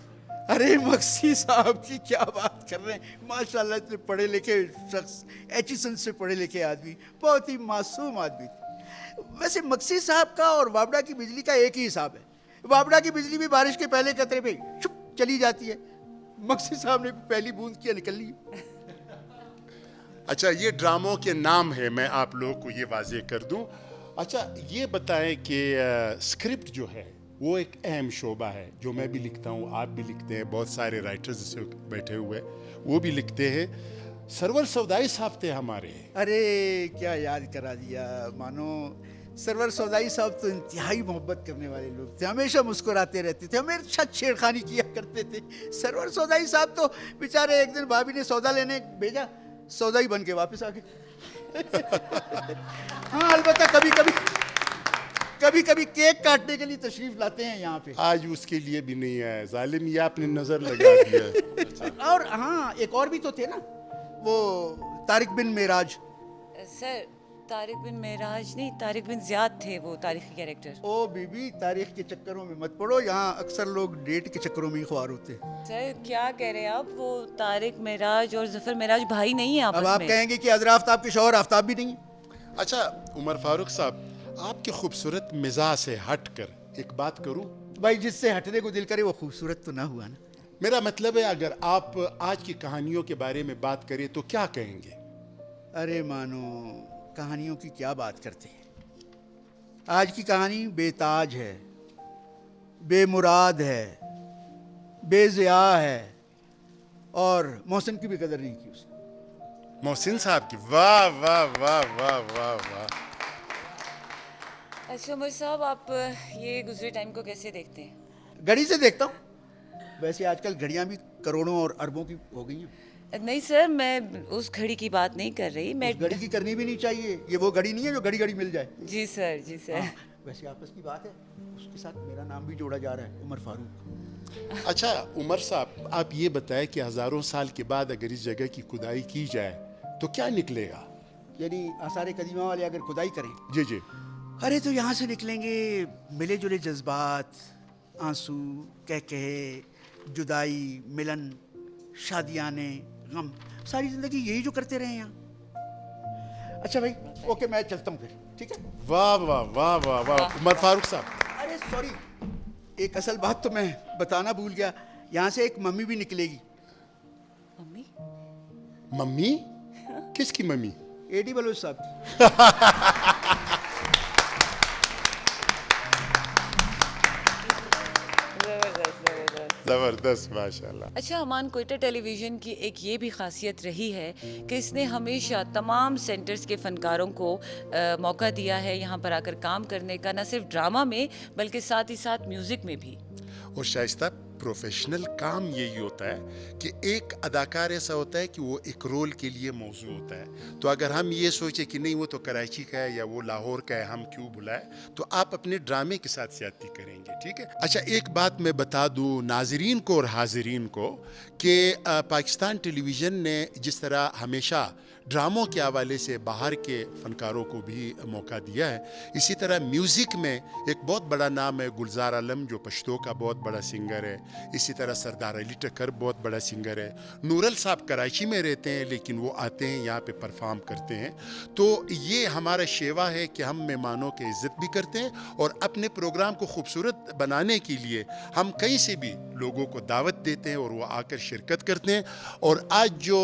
अरे मक्सी साहब की क्या बात कर रहे हैं, माशाल्लाह इतने पढ़े लिखे शख्स, एचिसन से पढ़े लिखे आदमी, बहुत ही मासूम आदमी थे। वैसे मक्सी साहब का और वाबड़ा की बिजली का एक ही हिसाब है। वाबड़ा की बिजली भी बारिश के पहले कतरे पे चुप चली जाती है, मक्सी साहब ने पहली बूंद किया निकल ली। अच्छा, ये ड्रामों के नाम है, मैं आप लोगों को ये वाजे कर दूं। अच्छा ये बताएं कि स्क्रिप्ट जो है वो एक अहम शोबा है, जो मैं भी लिखता हूँ, आप भी लिखते हैं, बहुत सारे राइटर्स बैठे हुए वो भी लिखते हैं। सरवर सौदाई साहब थे हमारे। अरे क्या याद करा दिया मानो। सरवर सौदाई साहब तो इंतहाई मोहब्बत करने वाले लोग थे, हमेशा मुस्कुराते रहते थे, हमेशा छेड़खानी किया करते थे। सरवर सौदाई साहब तो बेचारे एक दिन भाभी ने सौदा लेने भेजा, सौदाई बन के वापस आ गए। हाँ अलबत्ता कभी कभी केक काटने के लिए तशरीफ लाते हैं यहाँ पे। आज उसके लिए भी नहीं है, जालिम, ये आपने नजर लगा दिया। और हाँ एक और भी तो थे ना, वो तारिक बिन मेराज। सर तारिक बिन मेराज नहीं, तारिक बिन ज़ियाद थे वो तारीखी कैरेक्टर। ओ बीबी तारीख के चक्करों में मत पड़ो, यहाँ अक्सर लोग डेट के चक्करों में ही ख्वार होते हैं। सर क्या कह रहे हैं आप, वो तारिक मेराज और जफर मेराज भाई नहीं है आपस अब में? आप कहेंगे कि अजरा आफ्ताब के शौहर आफ्ताब भी नहीं है। अच्छा उमर फारूक साहब, आपके खूबसूरत मिजाज से हटकर एक बात करूं? भाई जिससे हटने को दिल करे वो खूबसूरत तो ना हुआ ना। मेरा मतलब है अगर आप आज की कहानियों के बारे में बात करें तो क्या कहेंगे? अरे मानो कहानियों की क्या बात करते हैं। आज की कहानी बेताज है, बेमुराद है, बेज़िया है, और मोहसिन की भी कदर नहीं की उसने। मोहसिन साहब की, वाह वाह वाह वाह वाह वाह। अच्छा उमर साहब, आप ये गुजरे टाइम को कैसे देखते हैं? घड़ी से देखता हूँ। वैसे आजकल घड़ियाँ भी करोड़ों और अरबों की हो गई हैं। नहीं सर, मैं उस घड़ी की बात नहीं कर रही, मैं घड़ी की करनी भी नहीं चाहिए, ये वो घड़ी नहीं है जो घड़ी घड़ी मिल जाए। जी सर, जी सर। हाँ, वैसे आपस की बात है, उसके साथ मेरा नाम भी जोड़ा जा रहा है, उमर फारूक। अच्छा उमर साहब, आप ये बताएं कि हजारों साल के बाद अगर इस जगह की खुदाई की जाए तो क्या निकलेगा? यानी आसारे कदीमा वाले अगर खुदाई करें? जी जी। अरे तो यहाँ से निकलेंगे मिले जुले जज्बात, आंसू, कहकहे, जुदाई, मिलन, शादियाने, गम, सारी जिंदगी यही जो करते रहे यहाँ। अच्छा भाई ओके, मैं चलता हूँ फिर, ठीक है? वाह वाह वाह वाह वाह उमर फारूक साहब। अरे सॉरी, एक असल बात तो मैं बताना भूल गया, यहाँ से एक मम्मी भी निकलेगी। मम्मी? मम्मी? किसकी मम्मी? एडी बलोच साहब की। जबरदस्त, माशाल्लाह। अच्छा अमान, क्वेटा टेलीविज़न की एक ये भी खासियत रही है कि इसने हमेशा तमाम सेंटर्स के फ़नकारों को मौका दिया है यहाँ पर आकर काम करने का, न सिर्फ ड्रामा में बल्कि साथ ही साथ म्यूज़िक में भी। और शाइस्ता, प्रोफेशनल काम यही होता है कि एक अदाकार ऐसा होता है कि वो एक रोल के लिए मौजू होता है। तो अगर हम ये सोचे कि नहीं वो तो कराची का है या वो लाहौर का है, हम क्यों बुलाए, तो आप अपने ड्रामे के साथ ज्यादती करेंगे, ठीक है? अच्छा एक बात मैं बता दूं नाजरीन को और हाजरीन को कि पाकिस्तान टेलीविज़न ने जिस तरह हमेशा ड्रामों के हवाले से बाहर के फ़नकारों को भी मौका दिया है, इसी तरह म्यूज़िक में एक बहुत बड़ा नाम है गुलजार आलम, जो पश्तो का बहुत बड़ा सिंगर है। इसी तरह सरदार अली टक्कर बहुत बड़ा सिंगर है। नूरल साहब कराची में रहते हैं लेकिन वो आते हैं यहाँ पे परफॉर्म करते हैं। तो ये हमारा शेवा है कि हम मेहमानों की इज़्ज़त भी करते हैं और अपने प्रोग्राम को खूबसूरत बनाने के लिए हम कहीं से भी लोगों को दावत देते हैं और वो आकर शिरकत करते हैं। और आज जो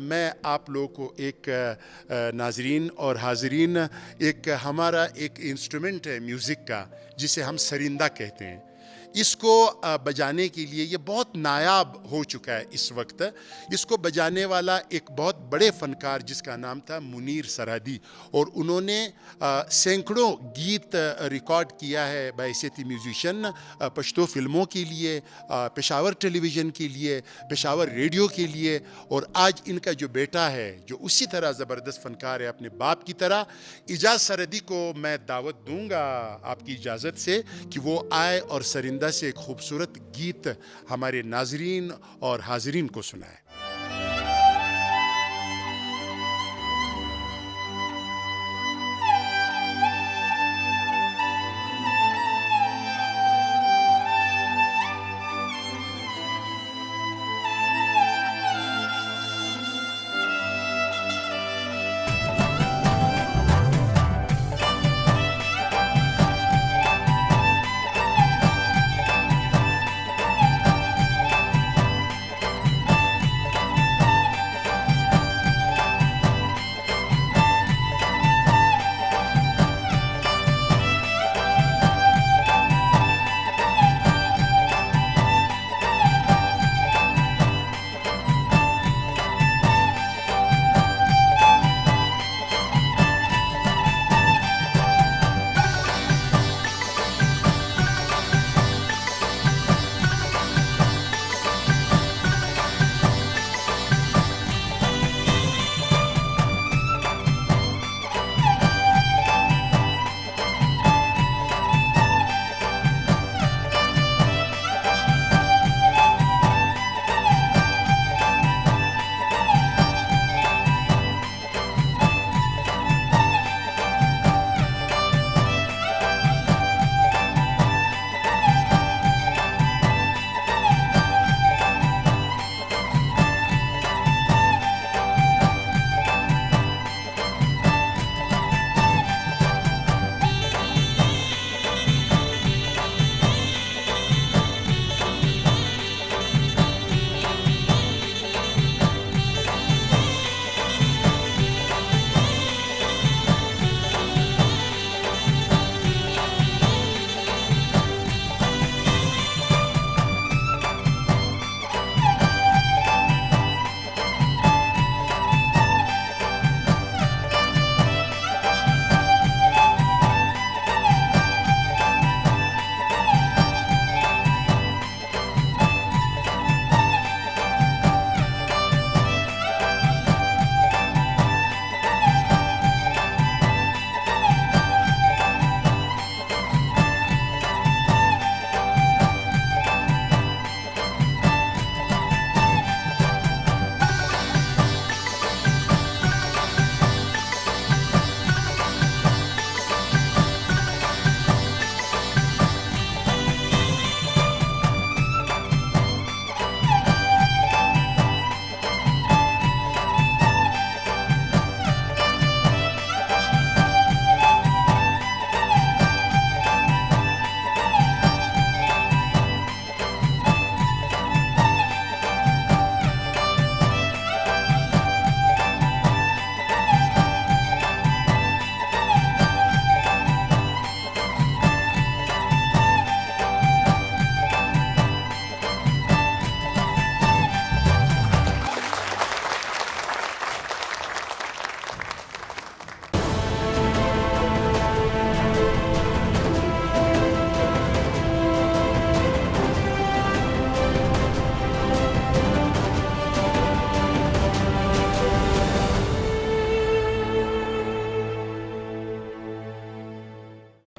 मैं आप लोगों को एक नाजरीन और हाजरीन, एक हमारा एक इंस्ट्रूमेंट है म्यूज़िक का जिसे हम सरिंदा कहते हैं, इसको बजाने के लिए ये बहुत नायाब हो चुका है इस वक्त। इसको बजाने वाला एक बहुत बड़े फ़नकार जिसका नाम था मुनीर सरहदी, और उन्होंने सैकड़ों गीत रिकॉर्ड किया है बैसियती म्यूज़िशन पश्तो फ़िल्मों के लिए, पेशावर टेलीविज़न के लिए, पेशावर रेडियो के लिए। और आज इनका जो बेटा है जो उसी तरह ज़बरदस्त फ़नकार है अपने बाप की तरह, इजाज़ सरहदी को मैं दावत दूँगा आपकी इजाज़त से कि वो आए और सरिंदा से एक खूबसूरत गीत हमारे नाजरीन और हाजरीन को सुनाए।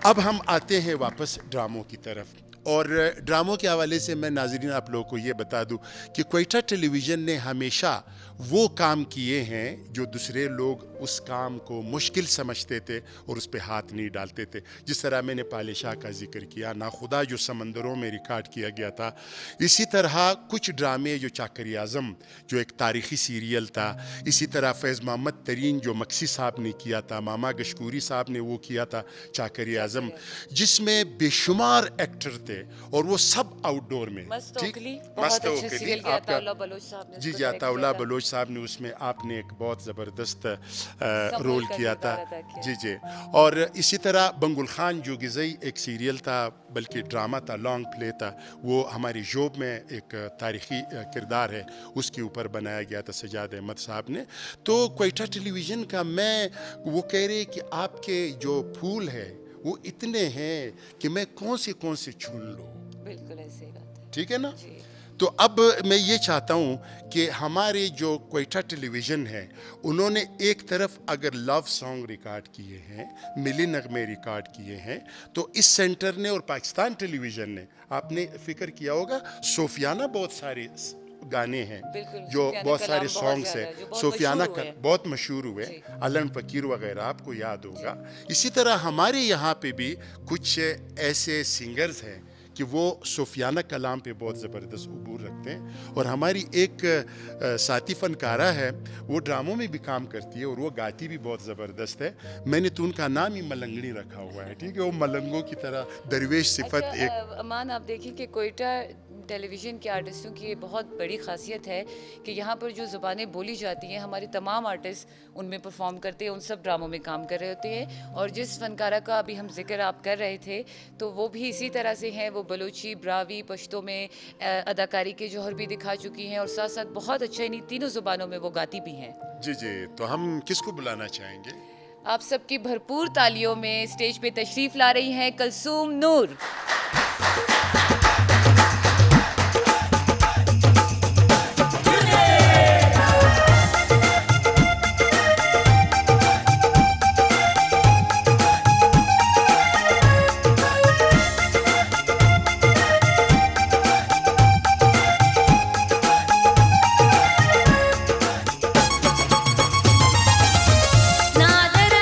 अब हम आते हैं वापस ड्रामों की तरफ, और ड्रामों के हवाले से मैं नाज़रीन आप लोगों को ये बता दूं कि क्वेटा टेलीविज़न ने हमेशा वो काम किए हैं जो दूसरे लोग उस काम को मुश्किल समझते थे और उस पर हाथ नहीं डालते थे। जिस तरह मैंने पाले शाह का जिक्र किया, नाखुदा जो समंदरों में रिकॉर्ड किया गया था, इसी तरह कुछ ड्रामे जो चाकरी आज़म जो एक तारीख़ी सीरियल था, इसी तरह फैज़ मोहम्मद तरीन जो मक्सी साहब ने किया था, मामा गशकूरी साहब ने वो किया था चाकरी आज़म, जिसमें बेशुमार एक्टर थे और वो सब आउटडोर में। बहुत अच्छे सीरियल किया था अताउल्लाह बलोच साहब ने। जी जी, अताउल्लाह बलोच साहब ने उसमें आपने एक बहुत ज़बरदस्त रोल किया था। जी जी, और इसी तरह बंगुल खान जो गिज़ई एक सीरियल था, बल्कि ड्रामा था, लॉन्ग प्ले था, वो हमारी जोब में एक तारीख़ी किरदार है, उसके ऊपर बनाया गया था सजाद अहमद साहब ने। तो क्वेटा टेलीविज़न का मैं वो कह रहे कि आपके जो फूल है वो इतने हैं कि मैं कौन से चुन लूँ। बिल्कुल ऐसी बात है, ठीक है ना। तो अब मैं ये चाहता हूँ कि हमारे जो क्वेटा टेलीविज़न है, उन्होंने एक तरफ अगर लव सॉन्ग रिकॉर्ड किए हैं, मिली नगमे रिकॉर्ड किए हैं, तो इस सेंटर ने और पाकिस्तान टेलीविज़न ने, आपने फिक्र किया होगा, सोफियाना बहुत सारे गाने हैं जो बहुत सारे सॉन्ग्स हैं, सोफियाना का बहुत मशहूर हुए, अलन फकीर वगैरह आपको याद होगा। इसी तरह हमारे यहाँ पे भी कुछ ऐसे सिंगर्स हैं कि वो सोफियाना कलाम पे बहुत ज़बरदस्त उबूर रखते हैं। और हमारी एक साथी फ़नकारा है, वो ड्रामों में भी काम करती है और वो गाती भी बहुत ज़बरदस्त है। मैंने तो उनका नाम ही मलंगनी रखा हुआ है, ठीक है, वो मलंगों की तरह दरवेश सिफत। एक अमान, आप देखिए कि कोयटा टेलीविज़न के आर्टिस्टों की ये बहुत बड़ी खासियत है कि यहाँ पर जो ज़ुबानें बोली जाती हैं, हमारे तमाम आर्टिस्ट उनमें परफॉर्म करते हैं, उन सब ड्रामों में काम कर रहे होते हैं। और जिस फ़नकारा का अभी हम जिक्र आप कर रहे थे, तो वो भी इसी तरह से हैं, वो बलूची, ब्रावी, पश्तो में अदाकारी के जौहर भी दिखा चुकी हैं और साथ साथ बहुत अच्छा इन्हीं तीनों ज़ुबानों में वो गाती भी हैं। जी जी, तो हम किसको बुलाना चाहेंगे? आप सबकी भरपूर तालियों में स्टेज पे तशरीफ़ ला रही हैं कलसूम नूर। नादर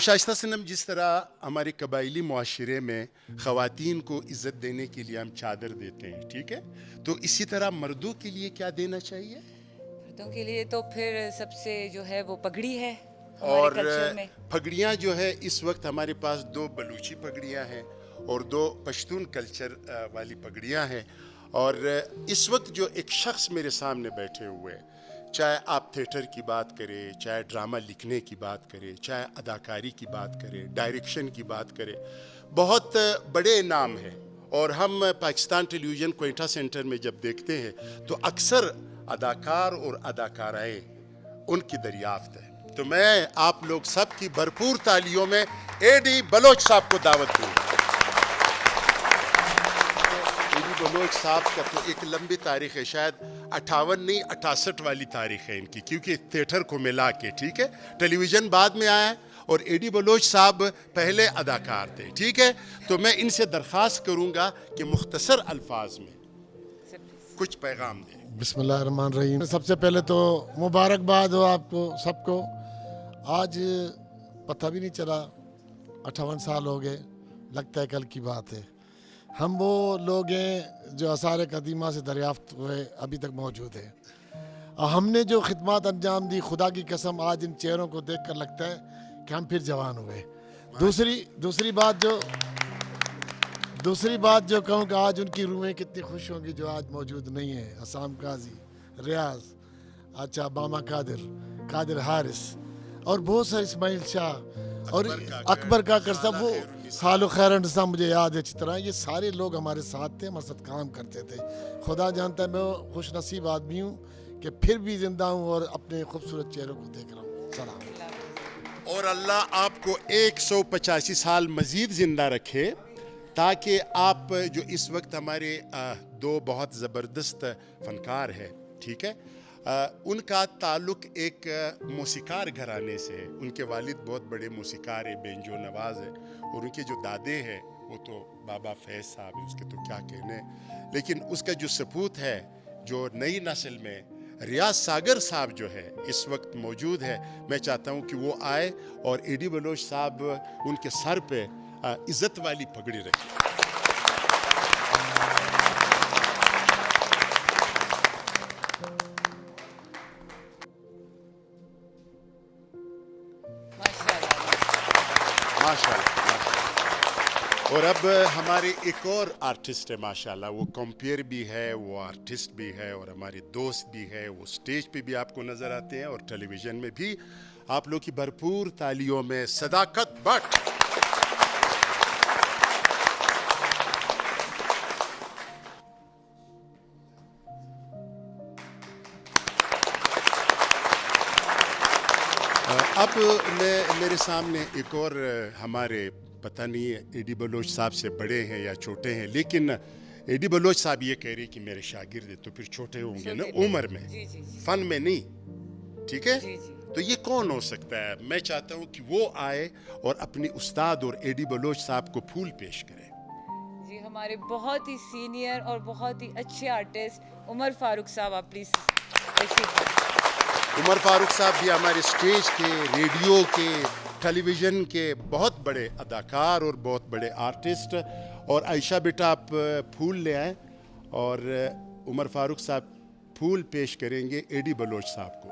शाइस्ता सनम, जिस तरह हमारे कबायली मुआशरे में ख़वातीन को इज़्ज़त देने के लिए हम चादर देते हैं, ठीक है, तो इसी तरह मर्दों के लिए क्या देना चाहिए? मर्दों के लिए तो फिर सबसे जो है वो पगड़ी है और हमारे कल्चर में। पगड़ियाँ जो है इस वक्त हमारे पास 2 बलूची पगड़ियाँ हैं और 2 पश्तून कल्चर वाली पगड़ियाँ हैं। और इस वक्त जो एक शख्स मेरे सामने बैठे हुए हैं, चाहे आप थिएटर की बात करें, चाहे ड्रामा लिखने की बात करें, चाहे अदाकारी की बात करें, डायरेक्शन की बात करें, बहुत बड़े नाम हैं। और हम पाकिस्तान टेलीविज़न क्वेटा सेंटर में जब देखते हैं तो अक्सर अदाकार और अदाकाराएँ उनकी दरियाफ्त है। तो मैं आप लोग सब की भरपूर तालियों में एडी बलोच साहब को दावत दूँ। एडी बलोच साहब का तो एक लंबी तारीख़ है, शायद 58 नहीं 68 वाली तारीख़ है इनकी, क्योंकि थिएटर को मिला के, ठीक है, टेलीविज़न बाद में आया और एडी बलोच साहब पहले अदाकार थे, ठीक है। तो मैं इनसे दरख्वास्त करूँगा कि मुख्तसर अल्फाज में कुछ पैगाम दें। बिस्मिल्लाहिर्रहमानिर्रहीम। सबसे पहले तो मुबारकबाद हो आपको सबको। आज पता भी नहीं चला 58 साल हो गए, लगता है कल की बात है। हम वो लोग हैं जो आसार कदीमा से दरियाफ्त हुए अभी तक मौजूद हैं। हमने जो खिदमत अंजाम दी, खुदा की कसम आज इन चेहरों को देख कर लगता है कि हम फिर जवान हुए। दूसरी बात जो कहूँ कि आज उनकी रूहें कितनी खुश होंगी जो आज मौजूद नहीं है। असाम काजी, रियाज, अच्छा बामा कादिर हारिस और बहुत सारे, इस्माइल शाह और अकबर काकर, सब वो हाल खैर साहब मुझे याद है अच्छी तरह। ये सारे लोग हमारे साथ थे, हमारे साथ काम करते थे। खुदा जानता है मैं खुश नसीब आदमी हूँ कि फिर भी जिंदा हूँ और अपने खूबसूरत चेहरों को देख रहा हूँ। सलाम। और अल्लाह आपको 185 साल मज़ीद ज़िंदा रखे, ताकि आप जो इस वक्त हमारे 2 बहुत ज़बरदस्त फ़नकार हैं, ठीक है, उनका ताल्लुक़ एक मौसीकार घराने से है। उनके वालिद बहुत बड़े मौसीकार हैं, बेंजो नवाज़ है, और उनके जो दादे हैं वो तो बाबा फैज़ साहब है, उसके तो क्या कहने। लेकिन उसका जो सपूत है, जो नई नस्ल में रियाज सागर साहब जो है इस वक्त मौजूद है, मैं चाहता हूँ कि वो आए और एडी बलोच साहब उनके सर पे इज़्ज़त वाली पगड़ी रखें। और अब हमारे एक और आर्टिस्ट है माशाल्लाह, वो कंपेयर भी है, वो आर्टिस्ट भी है और हमारे दोस्त भी है। वो स्टेज पे भी आपको नज़र आते हैं और टेलीविज़न में भी। आप लोग की भरपूर तालियों में सदाकत भट्ट। अब मेरे सामने एक और हमारे, पता नहीं एडी बलोच साहब से बड़े हैं या छोटे हैं, लेकिन एडी बलोच साहब ये कह रही कि मेरे शागिर्द हैं, तो फिर छोटे होंगे ना उम्र में, फन में नहीं, ठीक है। तो ये कौन हो सकता है? मैं चाहता हूँ कि वो आए और अपनी उस्ताद और एडी बलोच साहब को फूल पेश करें। जी, हमारे बहुत ही सीनियर और बहुत ही अच्छे आर्टिस्ट उमर फारूक साहब, आप प्लीज। उमर फारूक साहब भी हमारे स्टेज के, रेडियो के, टेलीविज़न के बहुत बड़े अदाकार और बहुत बड़े आर्टिस्ट। और आयशा बेटा आप फूल ले आए और उमर फारूक साहब फूल पेश करेंगे एडी बलोच साहब को।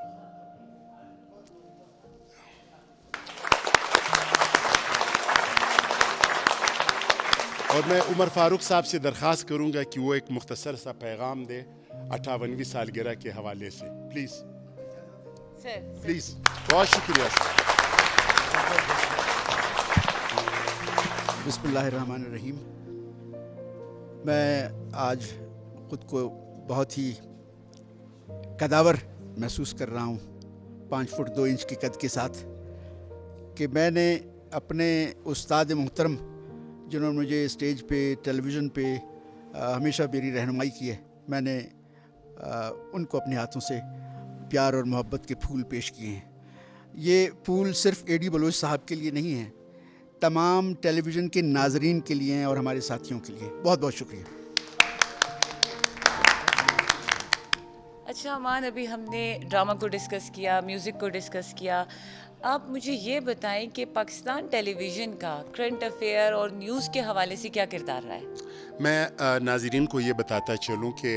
और मैं उमर फारूक साहब से दरख्वास्त करूंगा कि वो एक मुख्तसर सा पैगाम दे 58वीं सालगिरह के हवाले से, प्लीज़ प्लीज़। बहुत शुक्रिया सर। बिस्मिल्लाहिर्रहमानिर्रहीम। मैं आज ख़ुद को बहुत ही कदावर महसूस कर रहा हूँ 5 फुट 2 इंच के कद के साथ, कि मैंने अपने उस्ताद मोहतरम जिन्होंने मुझे स्टेज पे, टेलीविज़न पे हमेशा मेरी रहनुमाई की है, मैंने उनको अपने हाथों से प्यार और मोहब्बत के फूल पेश किए हैं। ये फूल सिर्फ़ एडी बलोच साहब के लिए नहीं हैं, तमाम टेलीविज़न के नाज़रीन के लिए हैं और हमारे साथियों के लिए। बहुत बहुत शुक्रिया। अच्छा अमान, अभी हमने ड्रामा को डिस्कस किया, म्यूज़िक को डिस्कस किया। आप मुझे ये बताएं कि पाकिस्तान टेलीविज़न का करंट अफेयर और न्यूज़ के हवाले से क्या किरदार रहा है? मैं नाज़रीन को ये बताता चलूँ कि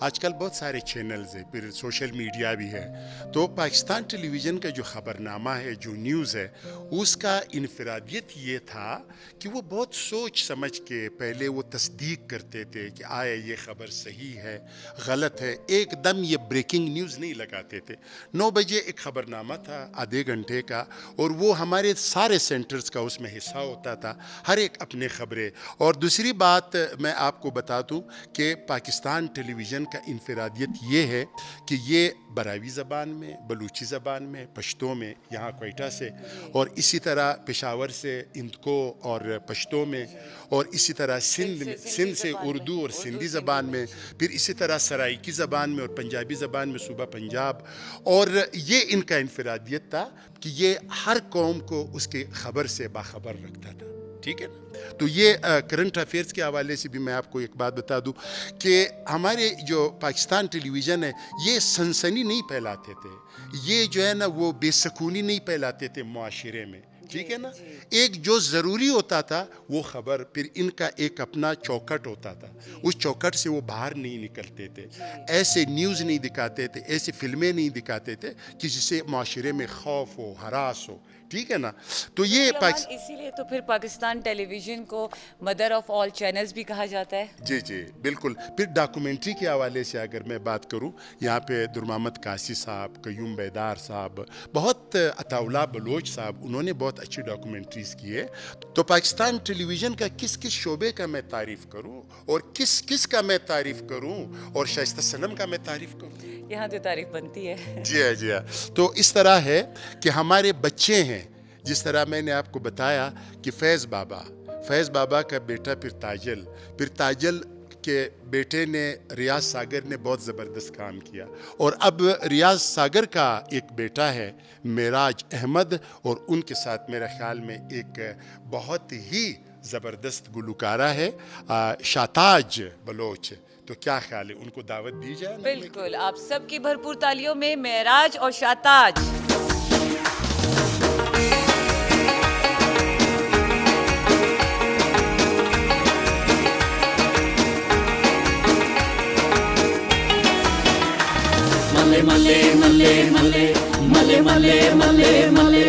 आजकल बहुत सारे चैनल्स हैं, फिर सोशल मीडिया भी है। तो पाकिस्तान टेलीविज़न का जो ख़बरनामा है, जो न्यूज़ है, उसका इनफरादियत ये था कि वो बहुत सोच समझ के पहले वो तस्दीक करते थे कि आया ये ख़बर सही है, गलत है। एकदम ये ब्रेकिंग न्यूज़ नहीं लगाते थे। 9 बजे एक ख़बरनामा था आधे घंटे का, और वो हमारे सारे सेंटर्स का उसमें हिस्सा होता था, हर एक अपने ख़बरें। और दूसरी बात मैं आपको बता दूं कि पाकिस्तान टेलीविज़न का इनफरादियत ये है कि ये बरावी ज़बान में, बलूची ज़बान में, पश्तो में, यहाँ क्वेटा से, और इसी तरह पेशावर से इंदको और पश्तो में, और इसी तरह सिंध से उर्दू और सिंधी ज़बान में, फिर इसी तरह सराइकी ज़बान में और पंजाबी ज़बान में सूबा पंजाब। और ये इनका इनफरादियत था कि ये हर कौम को उसके ख़बर से बाखबर रखता था। ठीक है ना? तो ये करंट अफेयर्स के हवाले से भी मैं आपको एक बात बता दूं कि हमारे जो पाकिस्तान टेलीविज़न है, ये सनसनी नहीं फैलाते थे, ये जो है ना वो बेसकूनी नहीं फैलाते थे मुआशरे में। ठीक है ना? एक जो ज़रूरी होता था वो ख़बर, फिर इनका एक अपना चौखट होता था, उस चौखट से वो बाहर नहीं निकलते थे। ऐसे न्यूज़ नहीं दिखाते थे, ऐसी फिल्में नहीं दिखाते थे कि जिससे माशरे में खौफ हो, हरास हो। ठीक है ना? तो ये इसीलिए तो फिर पाकिस्तान टेलीविज़न को मदर ऑफ ऑल चैनल्स भी कहा जाता है। जी जी बिल्कुल। फिर डॉक्यूमेंट्री के हवाले से अगर मैं बात करूं, यहाँ पे दुर्मामद कासी साहब, कयूम बेदार साहब, बहुत अताउल्ला बलोच साहब, उन्होंने बहुत अच्छी डॉक्यूमेंट्रीज़ की है। तो पाकिस्तान टेलीविज़न का किस किस शोबे का मैं तारीफ़ करूँ और किस किस का मैं तारीफ़ करूँ और शाइस्ता सनम का मैं तारीफ़ करूँ, यहाँ तो तारीफ़ बनती है। जी हाँ जी हाँ। तो इस तरह है कि हमारे बच्चे हैं, जिस तरह मैंने आपको बताया कि फैज़ बाबा का बेटा फिर ताजल के बेटे ने, रियाज सागर ने बहुत ज़बरदस्त काम किया। और अब रियाज सागर का एक बेटा है मेराज अहमद, और उनके साथ मेरे ख्याल में एक बहुत ही ज़बरदस्त गुलकारा है शाताज बलोच। तो क्या ख्याल है, उनको दावत दी जाए? बिल्कुल, आप सबकी भरपूर तालियों में मेराज और शाताज। मले मले मले मले मले मले मले मले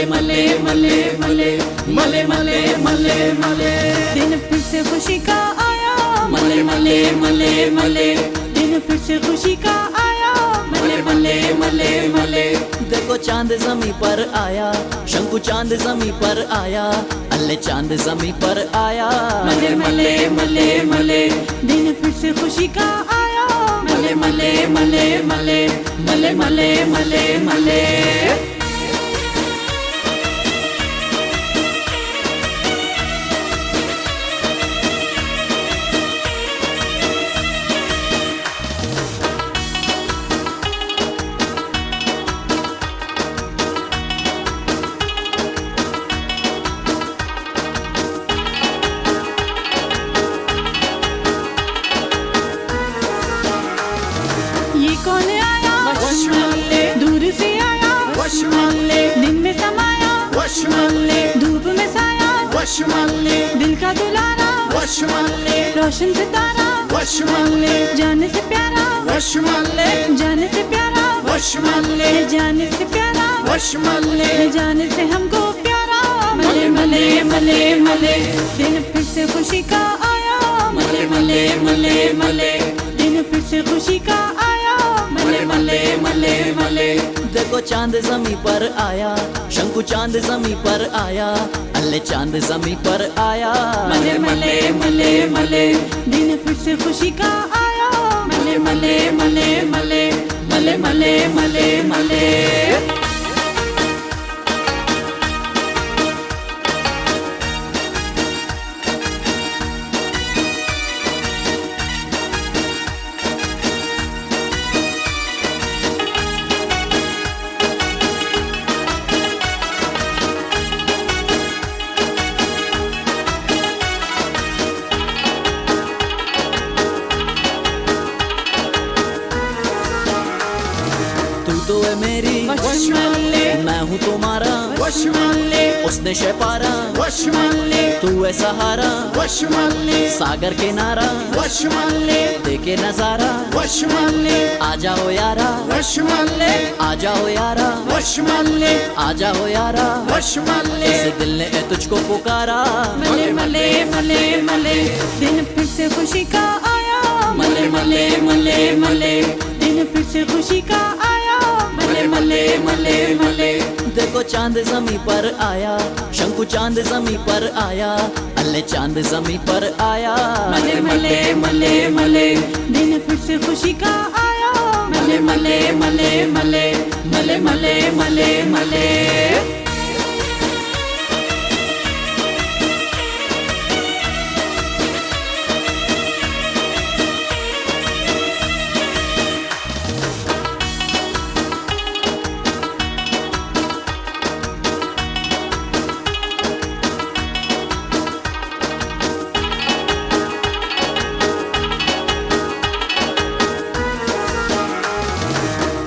मले मले मले मले मले मले मले मले दिन फिर से खुशी का आया, मले मले मले मले दिन फिर से खुशी का आया, मले मले मले मले देखो चांद ज़मीं पर आया, शंकु चांद ज़मीं पर आया, अल्ले चांद ज़मीं पर आया। मले मले मले मले दिन फिर से खुशी का आया, मले मले मले मले मले मले मले मले कौन आया, दूर से आया, दिन में समाया, धूप में साया, दिल का दुलारा, रोशन सितारा, जाने से प्यारा, जाने से प्यारा, जाने से प्यारा, जाने से हमको प्यारा। मले मले मले मले दिन फिर से खुशी का आया, मले मले मले मले दिन फिर से खुशी का आया, मले मले मले मले देखो चांद ज़मीं पर आया, शंकु चांद ज़मीं पर आया, अल्ले चांद ज़मीं पर आया। मले मले मले मले दिन फिर से खुशी का आया, मले मले मले मले मले मले मले मले मैं हूँ तो वश मान ले, उसने शैपारा वश मान ले, तू है सहारा वश मान ले, सागर के नारा वश मान ले, देखे नजारा वश मान ले, आ जाओ यारा वश मान ले, आ जाओ यारा वश मान ले, आ जाओ यारा वश मान ले, इस दिल ने तुझको पुकारा। मले मले मले मले दिन फिर से खुशी का आया, मले मले मले मले दिन फिर से खुशी का आया, मले मले मले मले। देखो चांद जमी पर आया, शंकु चांद जमी पर आया, अल्ले चांद जमी पर आया। मले मले मले मले दिन फिर से खुशी का आया, मले मले मले मले मले मले मले मले।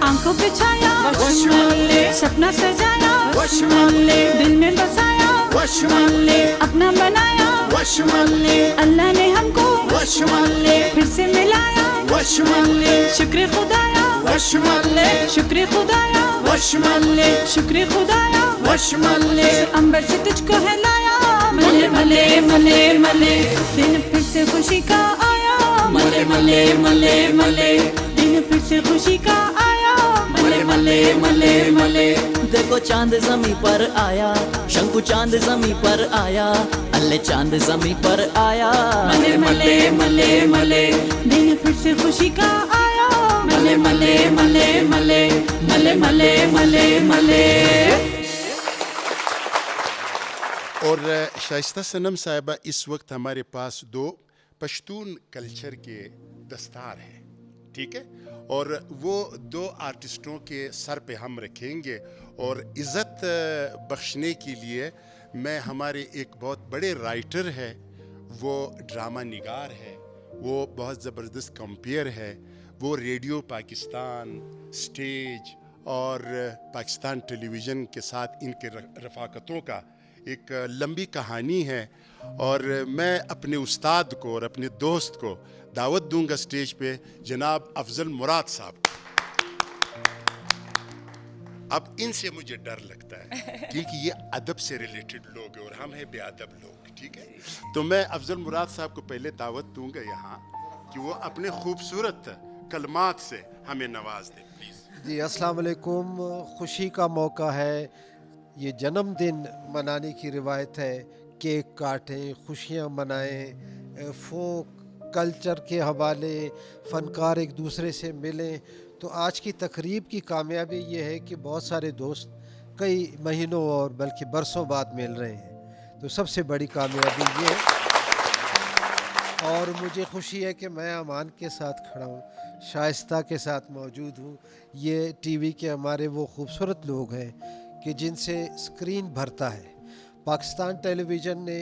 आंखों पे छाया वश मान ले, सपना सजाया वश मान ले, दिल में बसाया वश मान ले, अपना बनाया वश मान ले, अल्लाह ने हमको वश मान ले, फिर से मिलाया वश मान ले, शुक्र खुदाया वश मान ले, शुक्र खुदाया वश मान ले, शुक्र खुदाया वश मान ले। अंबर से तुझको है लाया, मले मले मले मले दिन फिर से खुशी का आया, मले मले मले मले दिन फिर से खुशी का आया, मले मले मले मले। देखो चांद जमी पर आया, शंकु चांद जमी पर आया, अल्ले चांद जमी पर आया। मले मले मले मले दिन फिर से खुशी का आया, मले मले मले मले मले मले मले मले। और शाइस्ता सनम साहिबा, इस वक्त हमारे पास दो पश्तून कल्चर के दस्तार हैं, ठीक है, और वो दो आर्टिस्टों के सर पे हम रखेंगे। और इज़्ज़त बख्शने के लिए मैं हमारे एक बहुत बड़े राइटर है, वो ड्रामा निगार है, वो बहुत ज़बरदस्त कंपेयर है, वो रेडियो पाकिस्तान, स्टेज और पाकिस्तान टेलीविज़न के साथ इनके रफ़ाकतों का एक लंबी कहानी है। और मैं अपने उस्ताद को और अपने दोस्त को दावत दूंगा स्टेज पे, जनाब अफजल मुराद साहब। अब इनसे मुझे डर लगता है क्योंकि ये अदब से रिलेटेड लोग हैं और हम हैं बेअदब लोग, ठीक है। तो मैं अफजल मुराद साहब को पहले दावत दूंगा यहाँ कि वो अपने खूबसूरत कलमात से हमें नवाज दें, प्लीज़। जी अस्सलाम वालेकुम। खुशी का मौका है, ये जन्मदिन मनाने की रिवायत है, केक काटें, खुशियाँ मनाएं, फोक कल्चर के हवाले फ़नकार एक दूसरे से मिलें। तो आज की तकरीब की कामयाबी ये है कि बहुत सारे दोस्त कई महीनों और बल्कि बरसों बाद मिल रहे हैं, तो सबसे बड़ी कामयाबी ये है। और मुझे खुशी है कि मैं अमान के साथ खड़ा हूँ, शाइस्ता के साथ मौजूद हूँ। ये टीवी के हमारे वो खूबसूरत लोग हैं कि जिनसे स्क्रीन भरता है। पाकिस्तान टेलीविज़न ने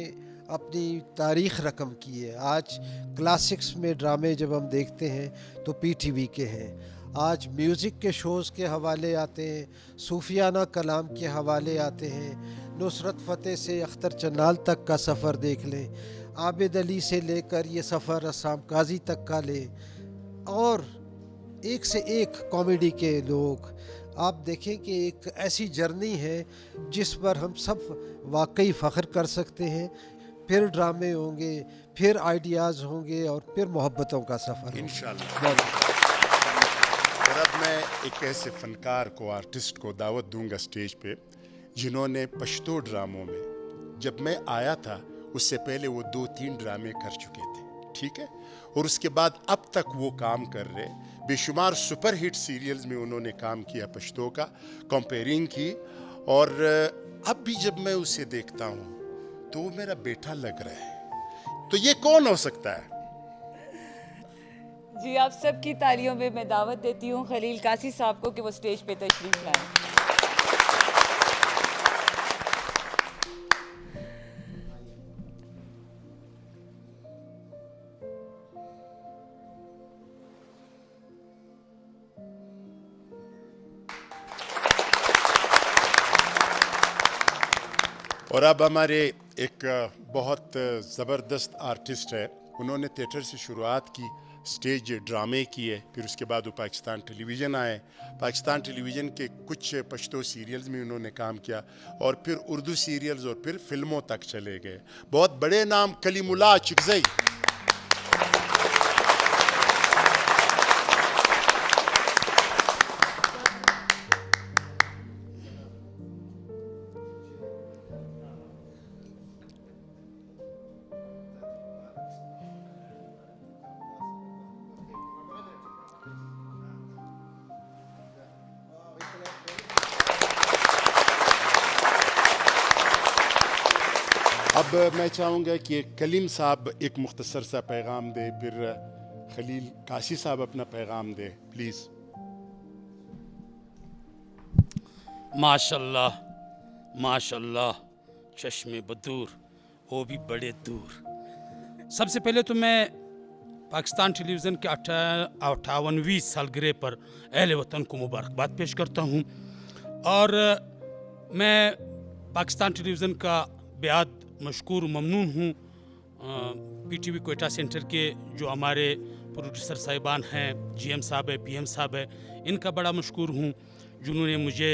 अपनी तारीख़ रकम की है। आज क्लासिक्स में ड्रामे जब हम देखते हैं तो पीटीवी के हैं। आज म्यूज़िक के शोज़ के हवाले आते हैं, सूफियाना कलाम के हवाले आते हैं। नुसरत फ़तेह से अख्तर चन्नाल तक का सफ़र देख लें, आबिद अली से लेकर ये सफ़र असाम काजी तक का लें, और एक से एक कॉमेडी के लोग। आप देखें कि एक ऐसी जर्नी है जिस पर हम सब वाकई फ़ख्र कर सकते हैं। फिर ड्रामे होंगे, फिर आइडियाज़ होंगे और फिर मोहब्बतों का सफ़र इंशाअल्लाह। और अब मैं एक ऐसे फ़नकार को, आर्टिस्ट को दावत दूंगा स्टेज पे जिन्होंने पश्तो ड्रामों में, जब मैं आया था उससे पहले वो 2-3 ड्रामे कर चुके थे, ठीक है, और उसके बाद अब तक वो काम कर रहे। बेशुमार सुपर हिट सीरियल्स में उन्होंने काम किया, पश्तो का कंपेयरिंग की। और अब भी जब मैं उसे देखता हूँ तो वो मेरा बेटा लग रहा है। तो ये कौन हो सकता है? जी, आप सबकी तालियों में मैं दावत देती हूँ खलील कासी साहब को कि वो स्टेज पे तशरीफ लाएं। और अब हमारे एक बहुत ज़बरदस्त आर्टिस्ट है, उन्होंने थिएटर से शुरुआत की, स्टेज ड्रामे किए, फिर उसके बाद वो पाकिस्तान टेलीविज़न आए। पाकिस्तान टेलीविज़न के कुछ पश्तो सीरियल्स में उन्होंने काम किया और फिर उर्दू सीरियल्स और फिर फिल्मों तक चले गए। बहुत बड़े नाम कलीमुल्लाह चिकज़ई। अब मैं चाहूँगा कि कलीम साहब एक मुख्तसर सा पैगाम दे, फिर खलील काशी साहब अपना पैगाम दे, प्लीज़। माशाल्लाह माशाल्लाह, चश्मे बदूर, वो भी बड़े दूर। सबसे पहले तो मैं पाकिस्तान टेलीविज़न के 58वीं सालगिरह पर अहले वतन को मुबारकबाद पेश करता हूँ। और मैं पाकिस्तान टेलीविज़न का बेहद मशकूर ममनून हूँ पीटीवी क्वेटा सेंटर के जो हमारे प्रोड्यूसर साहिबान हैं, जीएम साहब है, पीएम साहब है, इनका बड़ा मशकूर हूँ जिन्होंने मुझे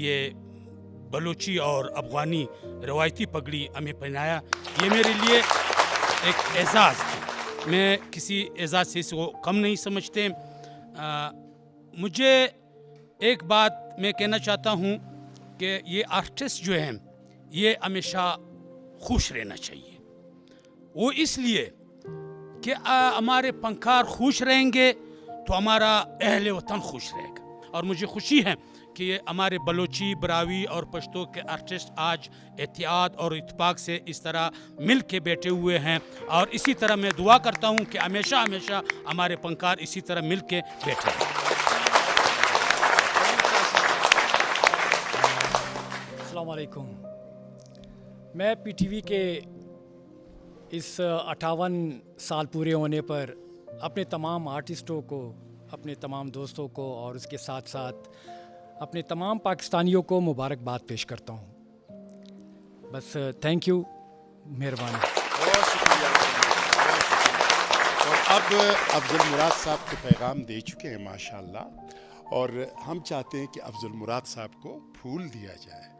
ये बलोची और अफ़गानी रवायती पगड़ी हमें पहनाया। ये मेरे लिए एक एज़ाज़ है, मैं किसी एज़ाज़ से इसको कम नहीं समझते। मुझे एक बात मैं कहना चाहता हूँ कि ये आर्टिस्ट जो हैं ये हमेशा खुश रहना चाहिए। वो इसलिए कि हमारे फनकार खुश रहेंगे तो हमारा अहले वतन खुश रहेगा। और मुझे खुशी है कि ये हमारे बलोची, बरावी और पश्तो के आर्टिस्ट आज एहतियात और इत्तेफाक से इस तरह मिल के बैठे हुए हैं। और इसी तरह मैं दुआ करता हूँ कि हमेशा हमेशा हमारे फनकार इसी तरह मिल के बैठे रहें। अस्सलाम वालेकुम। मैं पीटीवी के इस 58 साल पूरे होने पर अपने तमाम आर्टिस्टों को, अपने तमाम दोस्तों को और उसके साथ साथ अपने तमाम पाकिस्तानियों को मुबारकबाद पेश करता हूँ। बस थैंक यू, मेहरबानी। बहुत शुक्रिया। और अब अफजल मुराद साहब को पैगाम दे चुके हैं माशाल्लाह, और हम चाहते हैं कि अफजल मुराद साहब को फूल दिया जाए।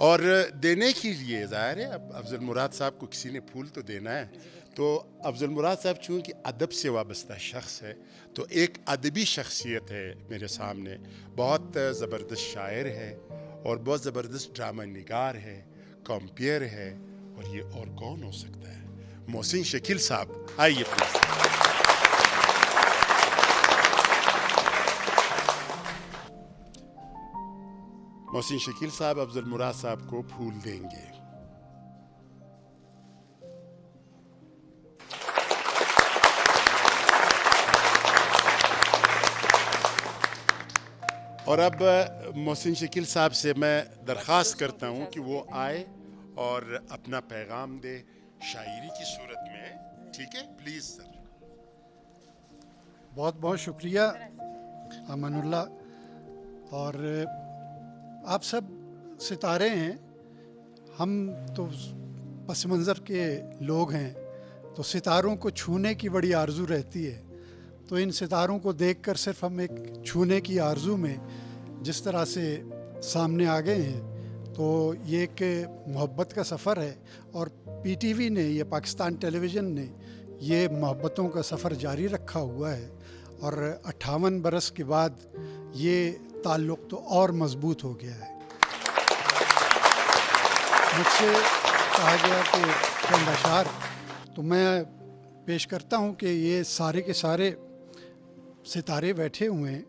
और देने के लिए ज़ाहिर है अब अफजल मुराद साहब को किसी ने फूल तो देना है, तो अफजल मुराद साहब चूँकि अदब से वाबस्ता शख्स है तो एक अदबी शख्सियत है मेरे सामने। बहुत ज़बरदस्त शायर है और बहुत ज़बरदस्त ड्रामा निगार है, कॉम्पियर है, और ये और कौन हो सकता है? मोहसिन शकील साहब, आइए प्लीज़। मोहसिन शकील साहब अफजल मुराद साहब को फूल देंगे। और अब मोहसिन शकील साहब से मैं दरख्वास्त करता हूँ कि वो आए और अपना पैगाम दे शायरी की सूरत में। ठीक है, प्लीज़ सर। बहुत बहुत शुक्रिया अमानुल्लाह। और आप सब सितारे हैं, हम तो पस मंज़र के लोग हैं, तो सितारों को छूने की बड़ी आरज़ू रहती है। तो इन सितारों को देखकर सिर्फ हम एक छूने की आरज़ू में जिस तरह से सामने आ गए हैं, तो ये एक मोहब्बत का सफ़र है। और पीटीवी ने, ये पाकिस्तान टेलीविज़न ने ये मोहब्बतों का सफ़र जारी रखा हुआ है। और 58 बरस के बाद ये ताल्लुक़ तो और मज़बूत हो गया है। मुझसे कहा गया कि चंद अशार, तो मैं पेश करता हूँ कि ये सारे के सारे सितारे बैठे हुए हैं,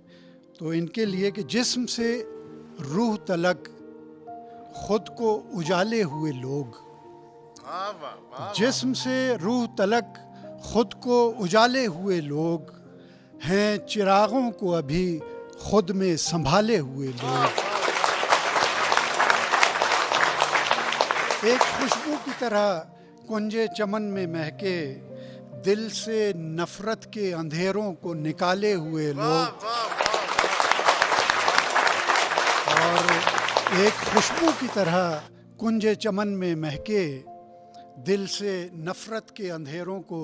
तो इनके लिए कि जिस्म से रूह तलक खुद को उजाले हुए लोग, जिस्म से रूह तलक खुद को उजाले हुए लोग हैं, चिरागों को अभी खुद में संभाले हुए लोग। एक खुशबू की तरह कुंजे चमन में महके, दिल से नफरत के अंधेरों को निकाले हुए लोग। और एक खुशबू की तरह कुंज चमन में महके, दिल से नफरत के अंधेरों को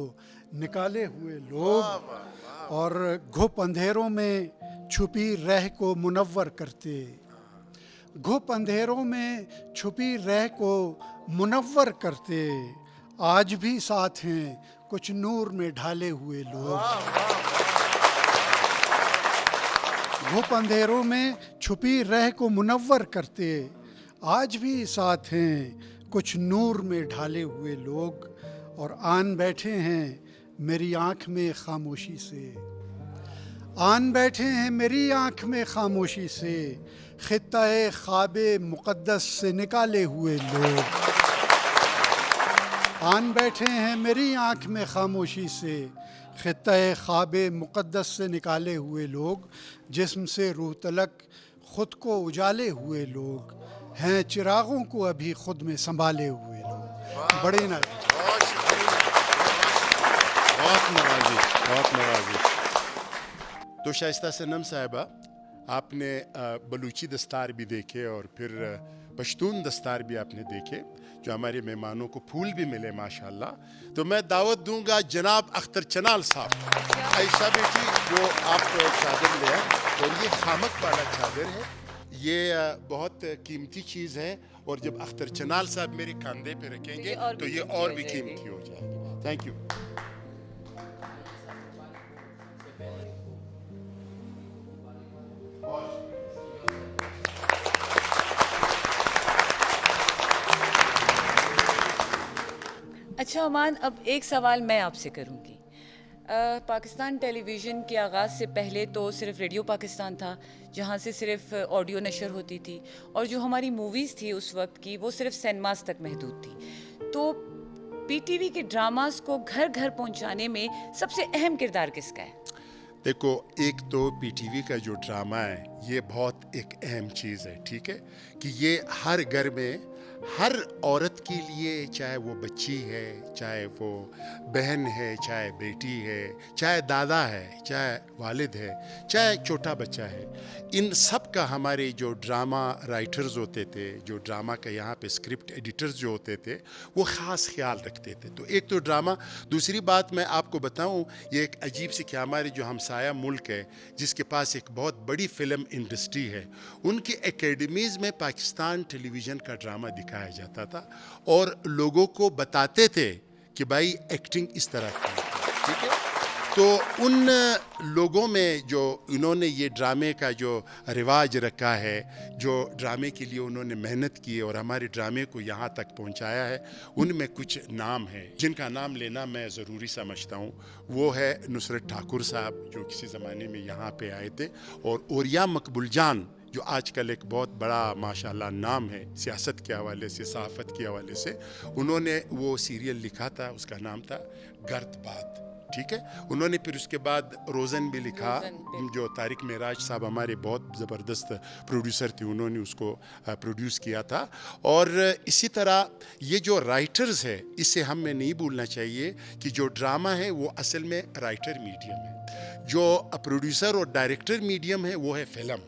निकाले हुए लोग और घुप अंधेरों में छुपी रह को मुनव्वर करते, घुप अंधेरों में छुपी रह को मुनव्वर करते, आज भी साथ हैं कुछ नूर में ढाले हुए लोग। घुप अंधेरों में छुपी रह को मुनव्वर करते, आज भी साथ हैं कुछ नूर में ढाले हुए लोग, और आन बैठे हैं मेरी आँख में खामोशी से, आन बैठे हैं मेरी आँख में खामोशी से, खित्ता-ए ख्वाब-ए मुक़द्दस से निकाले हुए लोग। आन बैठे हैं मेरी आँख में खामोशी से, खित्ता-ए ख्वाब-ए मुक़द्दस से निकाले हुए लोग, जिस्म से रूह तलक खुद को उजाले हुए लोग, हैं चिरागों को अभी खुद में संभाले हुए लोग। बड़े न बहुत नवाजिश, बहुत नवाजिश। तो शाइस्ता सनम साहिबा, आपने बलूची दस्तार भी देखे और फिर पश्तून दस्तार भी आपने देखे, जो हमारे मेहमानों को फूल भी मिले माशाल्लाह। तो मैं दावत दूंगा जनाब अख्तर चनाल साहब, आयशा बेटी, जो आप चादर ले आए, और ये खामक वाला चादर है, ये बहुत कीमती चीज़ है, और जब अख्तर चनाल साहब मेरे कंधे पे रखेंगे तो ये और भी कीमती हो जाएगी। Thank you. अच्छा अमान, अब एक सवाल मैं आपसे करूँगी। पाकिस्तान टेलीविज़न के आगाज़ से पहले तो सिर्फ रेडियो पाकिस्तान था, जहाँ से सिर्फ ऑडियो नशर होती थी, और जो हमारी मूवीज़ थी उस वक्त की वो सिर्फ सिनेमास तक महदूद थी। तो पीटीवी के ड्रामास को घर घर पहुँचाने में सबसे अहम किरदार किसका है? देखो, एक तो पीटीवी का जो ड्रामा है ये बहुत एक अहम चीज़ है, ठीक है, कि ये हर घर में हर औरत के लिए, चाहे वो बच्ची है, चाहे वो बहन है, चाहे बेटी है, चाहे दादा है, चाहे वालिद है, चाहे छोटा बच्चा है, इन सब का हमारे जो ड्रामा राइटर्स होते थे, जो ड्रामा का यहाँ पे स्क्रिप्ट एडिटर्स जो होते थे, वो ख़ास ख्याल रखते थे। तो एक तो ड्रामा, दूसरी बात मैं आपको बताऊँ, ये एक अजीब सी कि हमारे जो हमसाया मुल्क है, जिसके पास एक बहुत बड़ी फ़िल्म इंडस्ट्री है, उनकी एकेडमीज़ में पाकिस्तान टेलीविज़न का ड्रामा दिखाया जाता था, और लोगों को बताते थे कि भाई एक्टिंग इस तरह की, ठीक है। तो उन लोगों में जो इन्होंने ये ड्रामे का जो रिवाज रखा है, जो ड्रामे के लिए उन्होंने मेहनत की और हमारे ड्रामे को यहाँ तक पहुँचाया है, उनमें कुछ नाम हैं जिनका नाम लेना मैं ज़रूरी समझता हूँ। वो है नुसरत ठाकुर साहब, जो किसी ज़माने में यहाँ पे आए थे, और ओरिया मकबूल जान, जो आजकल एक बहुत बड़ा माशाल्लाह नाम है सियासत के हवाले से, सहाफ़त के हवाले से। उन्होंने वो सीरियल लिखा था, उसका नाम था गर्दबाद, ठीक है। उन्होंने फिर उसके बाद रोज़न भी लिखा, जो तारिक मेराज साहब हमारे बहुत ज़बरदस्त प्रोड्यूसर थे, उन्होंने उसको प्रोड्यूस किया था। और इसी तरह ये जो राइटर्स है, इससे हमें नहीं भूलना चाहिए कि जो ड्रामा है वो असल में राइटर मीडियम है, जो प्रोड्यूसर और डायरेक्टर मीडियम है वो है फिल्म,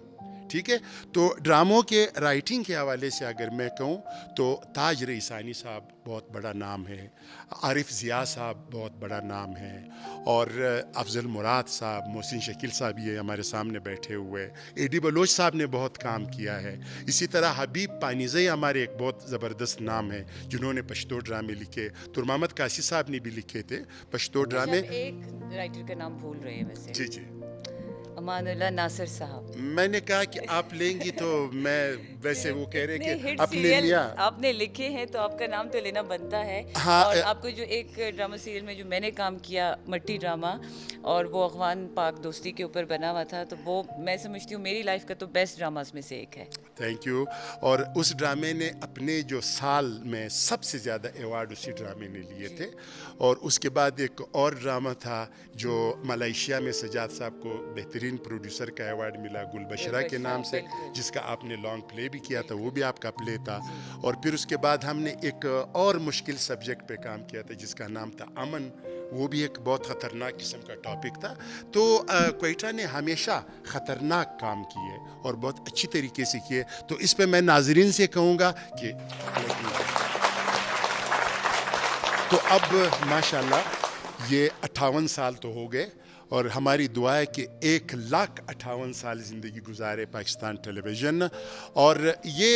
ठीक है। तो ड्रामों के राइटिंग के हवाले से अगर मैं कहूँ तो ताज रईसानी साहब बहुत बड़ा नाम है, आरिफ ज़िया साहब बहुत बड़ा नाम है, और अफजल मुराद साहब, मोहसिन शकील साहब ये हमारे सामने बैठे हुए, एडी बलोच साहब ने बहुत काम किया है। इसी तरह हबीब पानीज़ई हमारे एक बहुत ज़बरदस्त नाम है, जिन्होंने पश्तो ड्रामे लिखे। तुरमामद काशी साहब ने भी लिखे थे पश्तो ड्रामे। एक राइटर का नाम भूल रहे हैं वैसे। जी जी, अमानुल्लाह नासिर साहब। मैंने कहा कि आप लेंगी तो मैं, वैसे वो कह रहे कि अपने लिया, आपने लिखे हैं तो आपका नाम तो लेना बनता है। हाँ, और आपको जो एक ड्रामा सीरियल में जो मैंने काम किया, मट्टी ड्रामा, और वो अफगान पाक दोस्ती के ऊपर बना हुआ था, तो वो मैं समझती हूँ मेरी लाइफ का तो बेस्ट ड्रामास में से एक है। Thank you. और उस ड्रामे ने अपने जो साल में सबसे ज़्यादा अवार्ड उसी ड्रामे ने लिए थे। और उसके बाद एक और ड्रामा था जो मलेशिया में सजाद साहब को बेहतरीन बेहतरीन प्रोड्यूसर का अवार्ड मिला गुलबशरा के नाम से, जिसका आपने लॉन्ग प्ले भी किया था, वो भी आपका प्ले था। और फिर उसके बाद हमने एक और मुश्किल सब्जेक्ट पे काम किया था जिसका नाम था अमन, वो भी एक बहुत ख़तरनाक किस्म का टॉपिक था। तो क्वेटा ने हमेशा ख़तरनाक काम किए और बहुत अच्छी तरीके से किए। तो इस पे मैं नाजरीन से कहूँगा कि तो अब माशाल्लाह ये 58 साल तो हो गए और हमारी दुआ है कि 1,58,000 साल ज़िंदगी गुजारे पाकिस्तान टेलीविज़न। और ये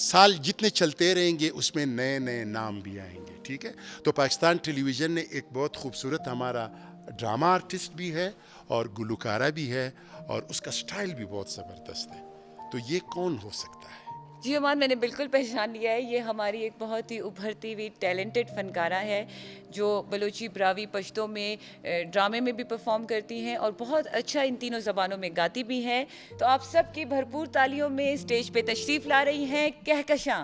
साल जितने चलते रहेंगे उसमें नए नए नाम भी आएंगे, ठीक है। तो पाकिस्तान टेलीविज़न ने एक बहुत खूबसूरत हमारा ड्रामा आर्टिस्ट भी है और गुलकारा भी है और उसका स्टाइल भी बहुत ज़बरदस्त है। तो ये कौन हो सकता है? जी अमान, मैंने बिल्कुल पहचान लिया है। ये हमारी एक बहुत ही उभरती हुई टैलेंटेड फ़नकारा है जो बलोची, ब्रावी, पश्तो में ड्रामे में भी परफॉर्म करती हैं और बहुत अच्छा इन तीनों ज़बानों में गाती भी हैं। तो आप सबकी भरपूर तालियों में स्टेज पे तशरीफ़ ला रही हैं कहकशां।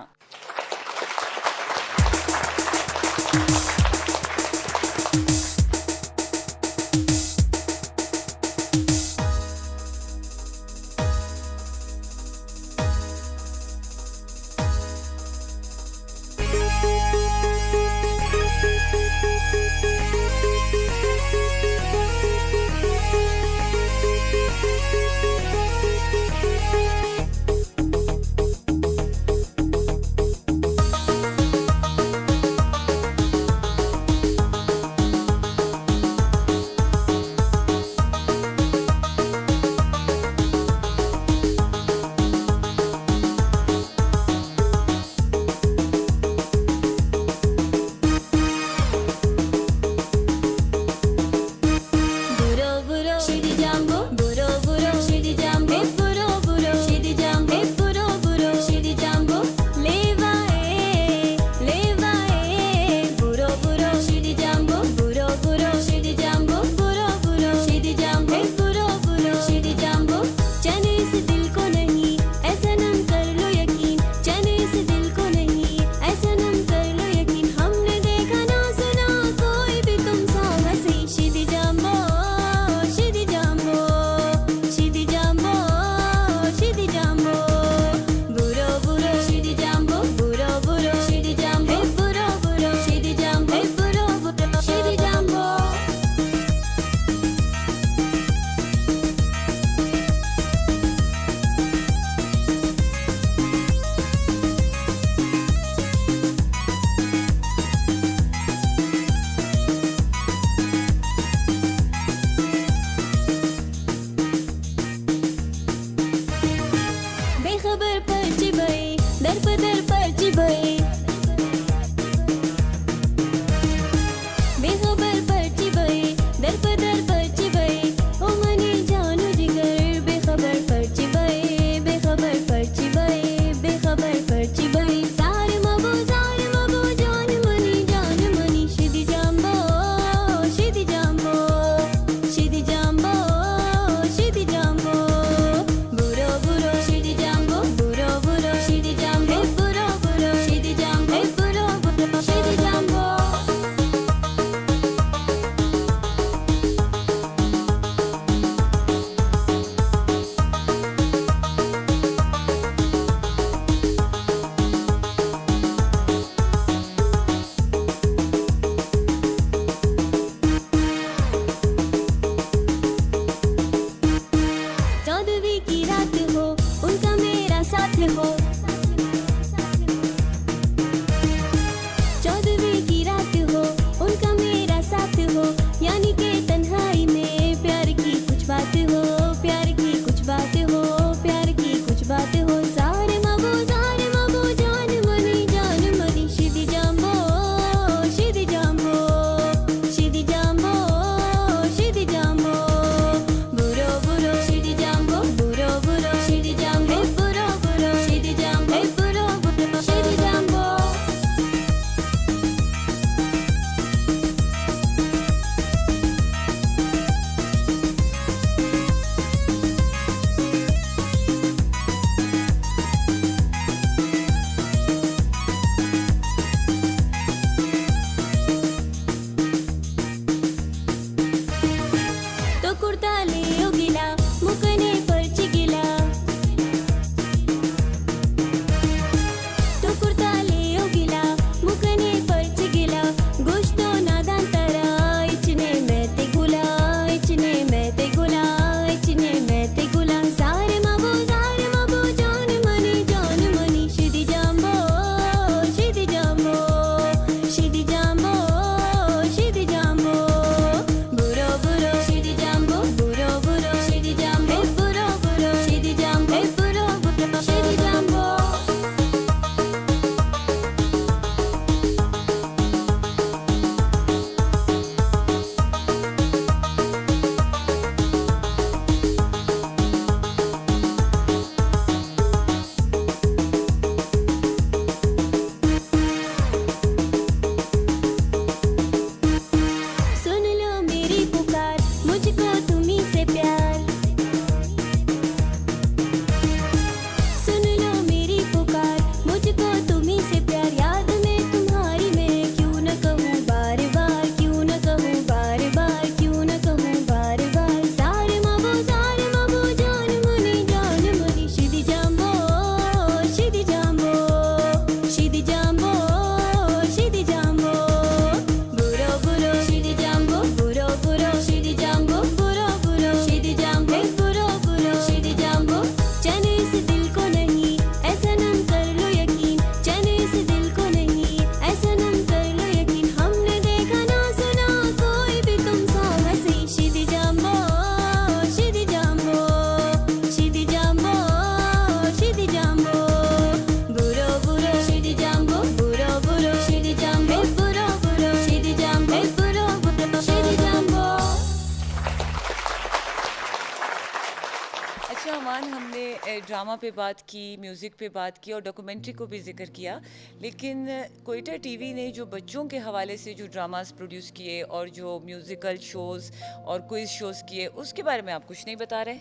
ड्रामा पे बात की, म्यूज़िक पे बात की और डॉक्यूमेंट्री को भी जिक्र किया, लेकिन कोयटा टीवी ने जो बच्चों के हवाले से जो ड्रामास प्रोड्यूस किए और जो म्यूज़िकल शोज़ और क्विज़ शोज़ किए, उसके बारे में आप कुछ नहीं बता रहे?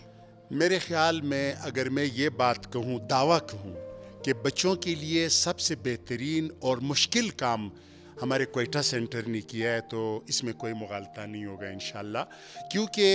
मेरे ख्याल में अगर मैं ये बात कहूँ, दावा कहूँ कि बच्चों के लिए सबसे बेहतरीन और मुश्किल काम हमारे कोयटा सेंटर ने किया है, तो इसमें कोई मुगालता नहीं होगा इंशाल्लाह। क्योंकि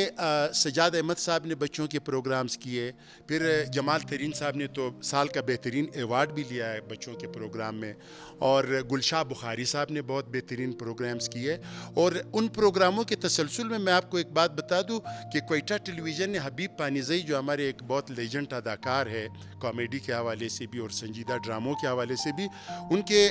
सजाद अहमद साहब ने बच्चों के प्रोग्राम्स किए, फिर जमाल तरीन साहब ने तो साल का बेहतरीन एवार्ड भी लिया है बच्चों के प्रोग्राम में, और गुलशाह बुखारी साहब ने बहुत बेहतरीन प्रोग्राम्स किए। और उन प्रोग्रामों के तसलसल में मैं आपको एक बात बता दूं कि कोयटा टेलीविज़न ने हबीब पानीज़ई, जो हमारे एक बहुत लेजेंड अदाकार है कॉमेडी के हवाले से भी और संजीदा ड्रामों के हवाले से भी, उनके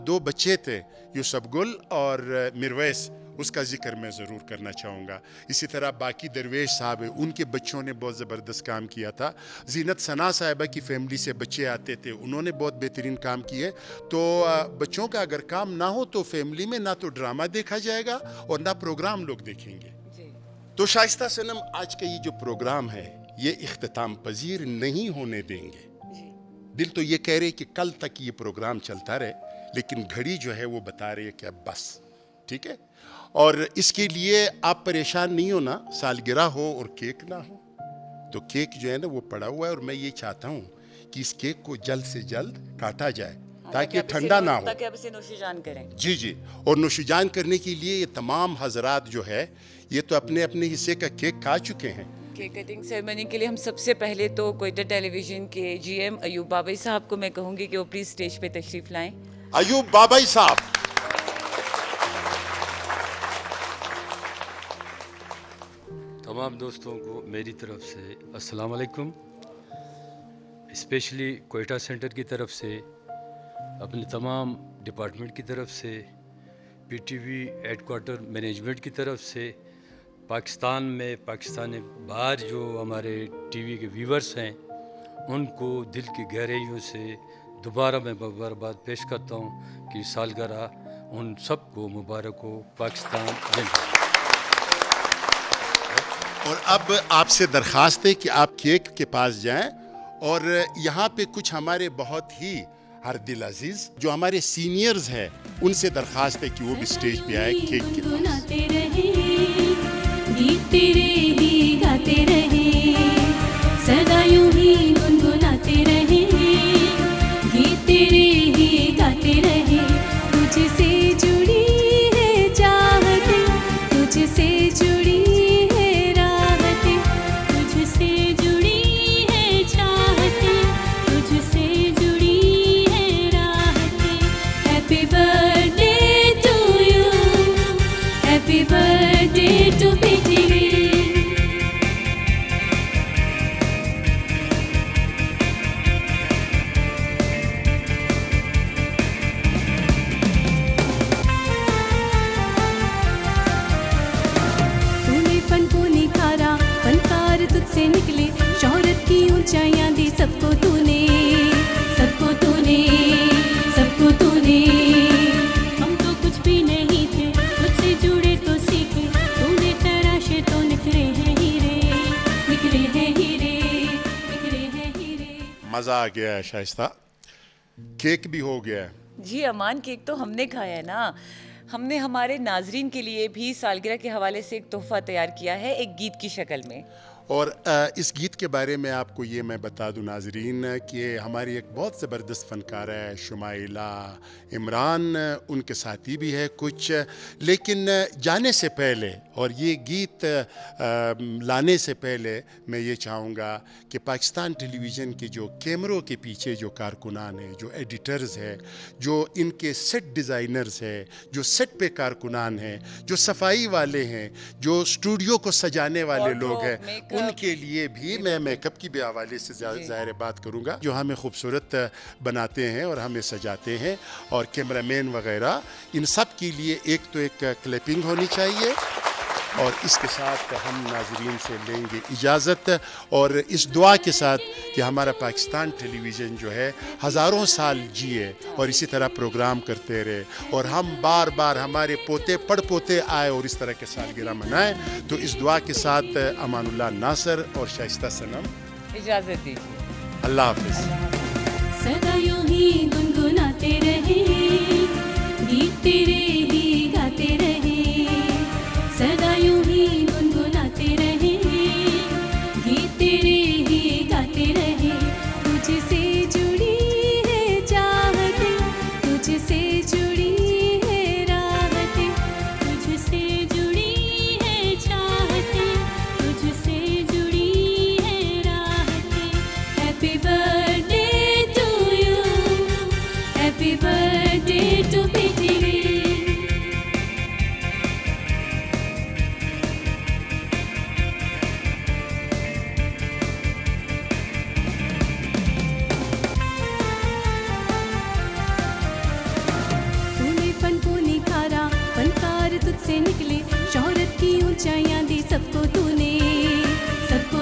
2 बच्चे थे, यूसुफ गुल और मिरवैस, उसका जिक्र मैं ज़रूर करना चाहूँगा। इसी तरह बाकी दरवेश साहब है, उनके बच्चों ने बहुत ज़बरदस्त काम किया था। जीनत सना साहिबा की फैमिली से बच्चे आते थे, उन्होंने बहुत बेहतरीन काम किए। तो बच्चों का अगर काम ना हो तो फैमिली में ना तो ड्रामा देखा जाएगा और ना प्रोग्राम लोग देखेंगे। तो शाइस्ता सनम, आज का ये जो प्रोग्राम है ये इख्तिताम पजीर नहीं होने देंगे। दिल तो ये कह रहे कि कल तक ये प्रोग्राम चलता रहे, लेकिन घड़ी जो है वो बता रही है कि अब बस, ठीक है। और इसके लिए आप परेशान नहीं हो ना, सालगिरह हो और केक ना हो, तो केक जो है ना वो पड़ा हुआ है, और मैं ये चाहता हूँ कि इस केक को जल्द से जल्द काटा जाए ताकि ठंडा ना हो, ताकि आप इसे नोशिजान करें। जी जी। और नोशिजान करने के लिए ये तमाम हजरात जो है ये तो अपने अपने हिस्से का केक खा चुके हैं। केक कटिंग सेरेमनी के लिए हम सबसे पहले तो कोयटा टेलीविज़न के GM अयूब बाबई साहब को मैं कहूँगी कि वो प्लीज़ स्टेज पे तशरीफ़ लाएं। अयूब बाबई साहब। तमाम दोस्तों को मेरी तरफ से अस्सलाम वालेकुम। स्पेशली कोयटा सेंटर की तरफ से, अपने तमाम डिपार्टमेंट की तरफ से, PTV हेडक्वार्टर मैनेजमेंट की तरफ से, पाकिस्तान में, पाकिस्तान बाहर जो हमारे TV के व्यूवर्स हैं, उनको दिल की गहराइयों से दोबारा मैं मुबारकबाद पेश करता हूँ कि सालगिरह उन सबको मुबारक हो। पाकिस्तान जिंदाबाद। और अब आपसे दरख्वास्त है कि आप केक के पास जाएं, और यहाँ पे कुछ हमारे बहुत ही हरदिल अजीज जो हमारे सीनियर्स हैं, उनसे दरख्वास्त है कि वो भी स्टेज पे आए केक के पास। गीत तेरे ही गाते रहे, सदा यूं ही गुनगुनाते रहे, गीत तेरे ही गाते रहे, तुझसे जुड़ी है चाहते, तुझसे जुड़ी है राहते, तुझसे जुड़ी है चाहते, तुझसे जुड़ी है राहते। Happy birthday to you, happy birthday to PTV। तुझसे निकले, शोहरत की ऊंचाइयां दी सबको तूने, सबको तूने, सबको तूने। हम तो कुछ भी नहीं थे, तुझसे जुड़े तो सीखे, तूने तराशे तो निकले हैं हीरे, निकले हैं हीरे, निकले हैं हीरे। मज़ा आ गया है शाइस्ता, केक भी हो गया है। जी अमान, केक तो हमने खाया है ना। हमने हमारे नाजरीन के लिए भी सालगिरह के हवाले से एक तोहफा तैयार किया है, एक गीत की शक्ल में। और इस गीत के बारे में आपको ये मैं बता दूं नाजरीन कि हमारी एक बहुत ज़बरदस्त फ़नकार है शुमाइला इमरान, उनके साथी भी है कुछ। लेकिन जाने से पहले और ये गीत लाने से पहले मैं ये चाहूँगा कि पाकिस्तान टेलीविज़न के जो कैमरों के पीछे जो कारकुनान हैं, जो एडिटर्स हैं, जो इनके सेट डिज़ाइनर्स हैं, जो सेट पे कारकुनान हैं, जो सफाई वाले हैं, जो स्टूडियो को सजाने वाले लोग हैं, उनके लिए भी मैं मेकअप की भी हवाले से ज़ाहिर बात करूँगा, जो हमें खूबसूरत बनाते हैं और हमें सजाते हैं, और कैमरामैन वगैरह, इन सब के लिए एक तो एक क्लिपिंग होनी चाहिए। और इसके साथ हम नाजरीन से लेंगे इजाज़त, और इस दुआ के साथ कि हमारा पाकिस्तान टेलीविज़न जो है हज़ारों साल जिए और इसी तरह प्रोग्राम करते रहे, और हम बार बार हमारे पोते पड़पोते आए और इस तरह के सालगिरह मनाएं। तो इस दुआ के साथ अमानुल्लाह नासर और शाइस्ता सनम इजाज़त दीजिए। अल्लाह हाफिज। सदा यूं ही गुनगुनाते रहे, गीत तेरे ही गाते रहे, सदा यूं ही गुनगुनाते रहे, गीत तेरे ही गाते रहे। तुझसे जुड़ी है चाहते, तुझसे जुड़ी है राहते, तुझसे जुड़ी है चाहते, तुझसे जुड़ी है राहते। Happy birthday to you, happy birthday to PTV. तूने फन को निखारा, फनकार तुझसे निकले, शोहरत की ऊंचाइयां दी सबको तूने, सबको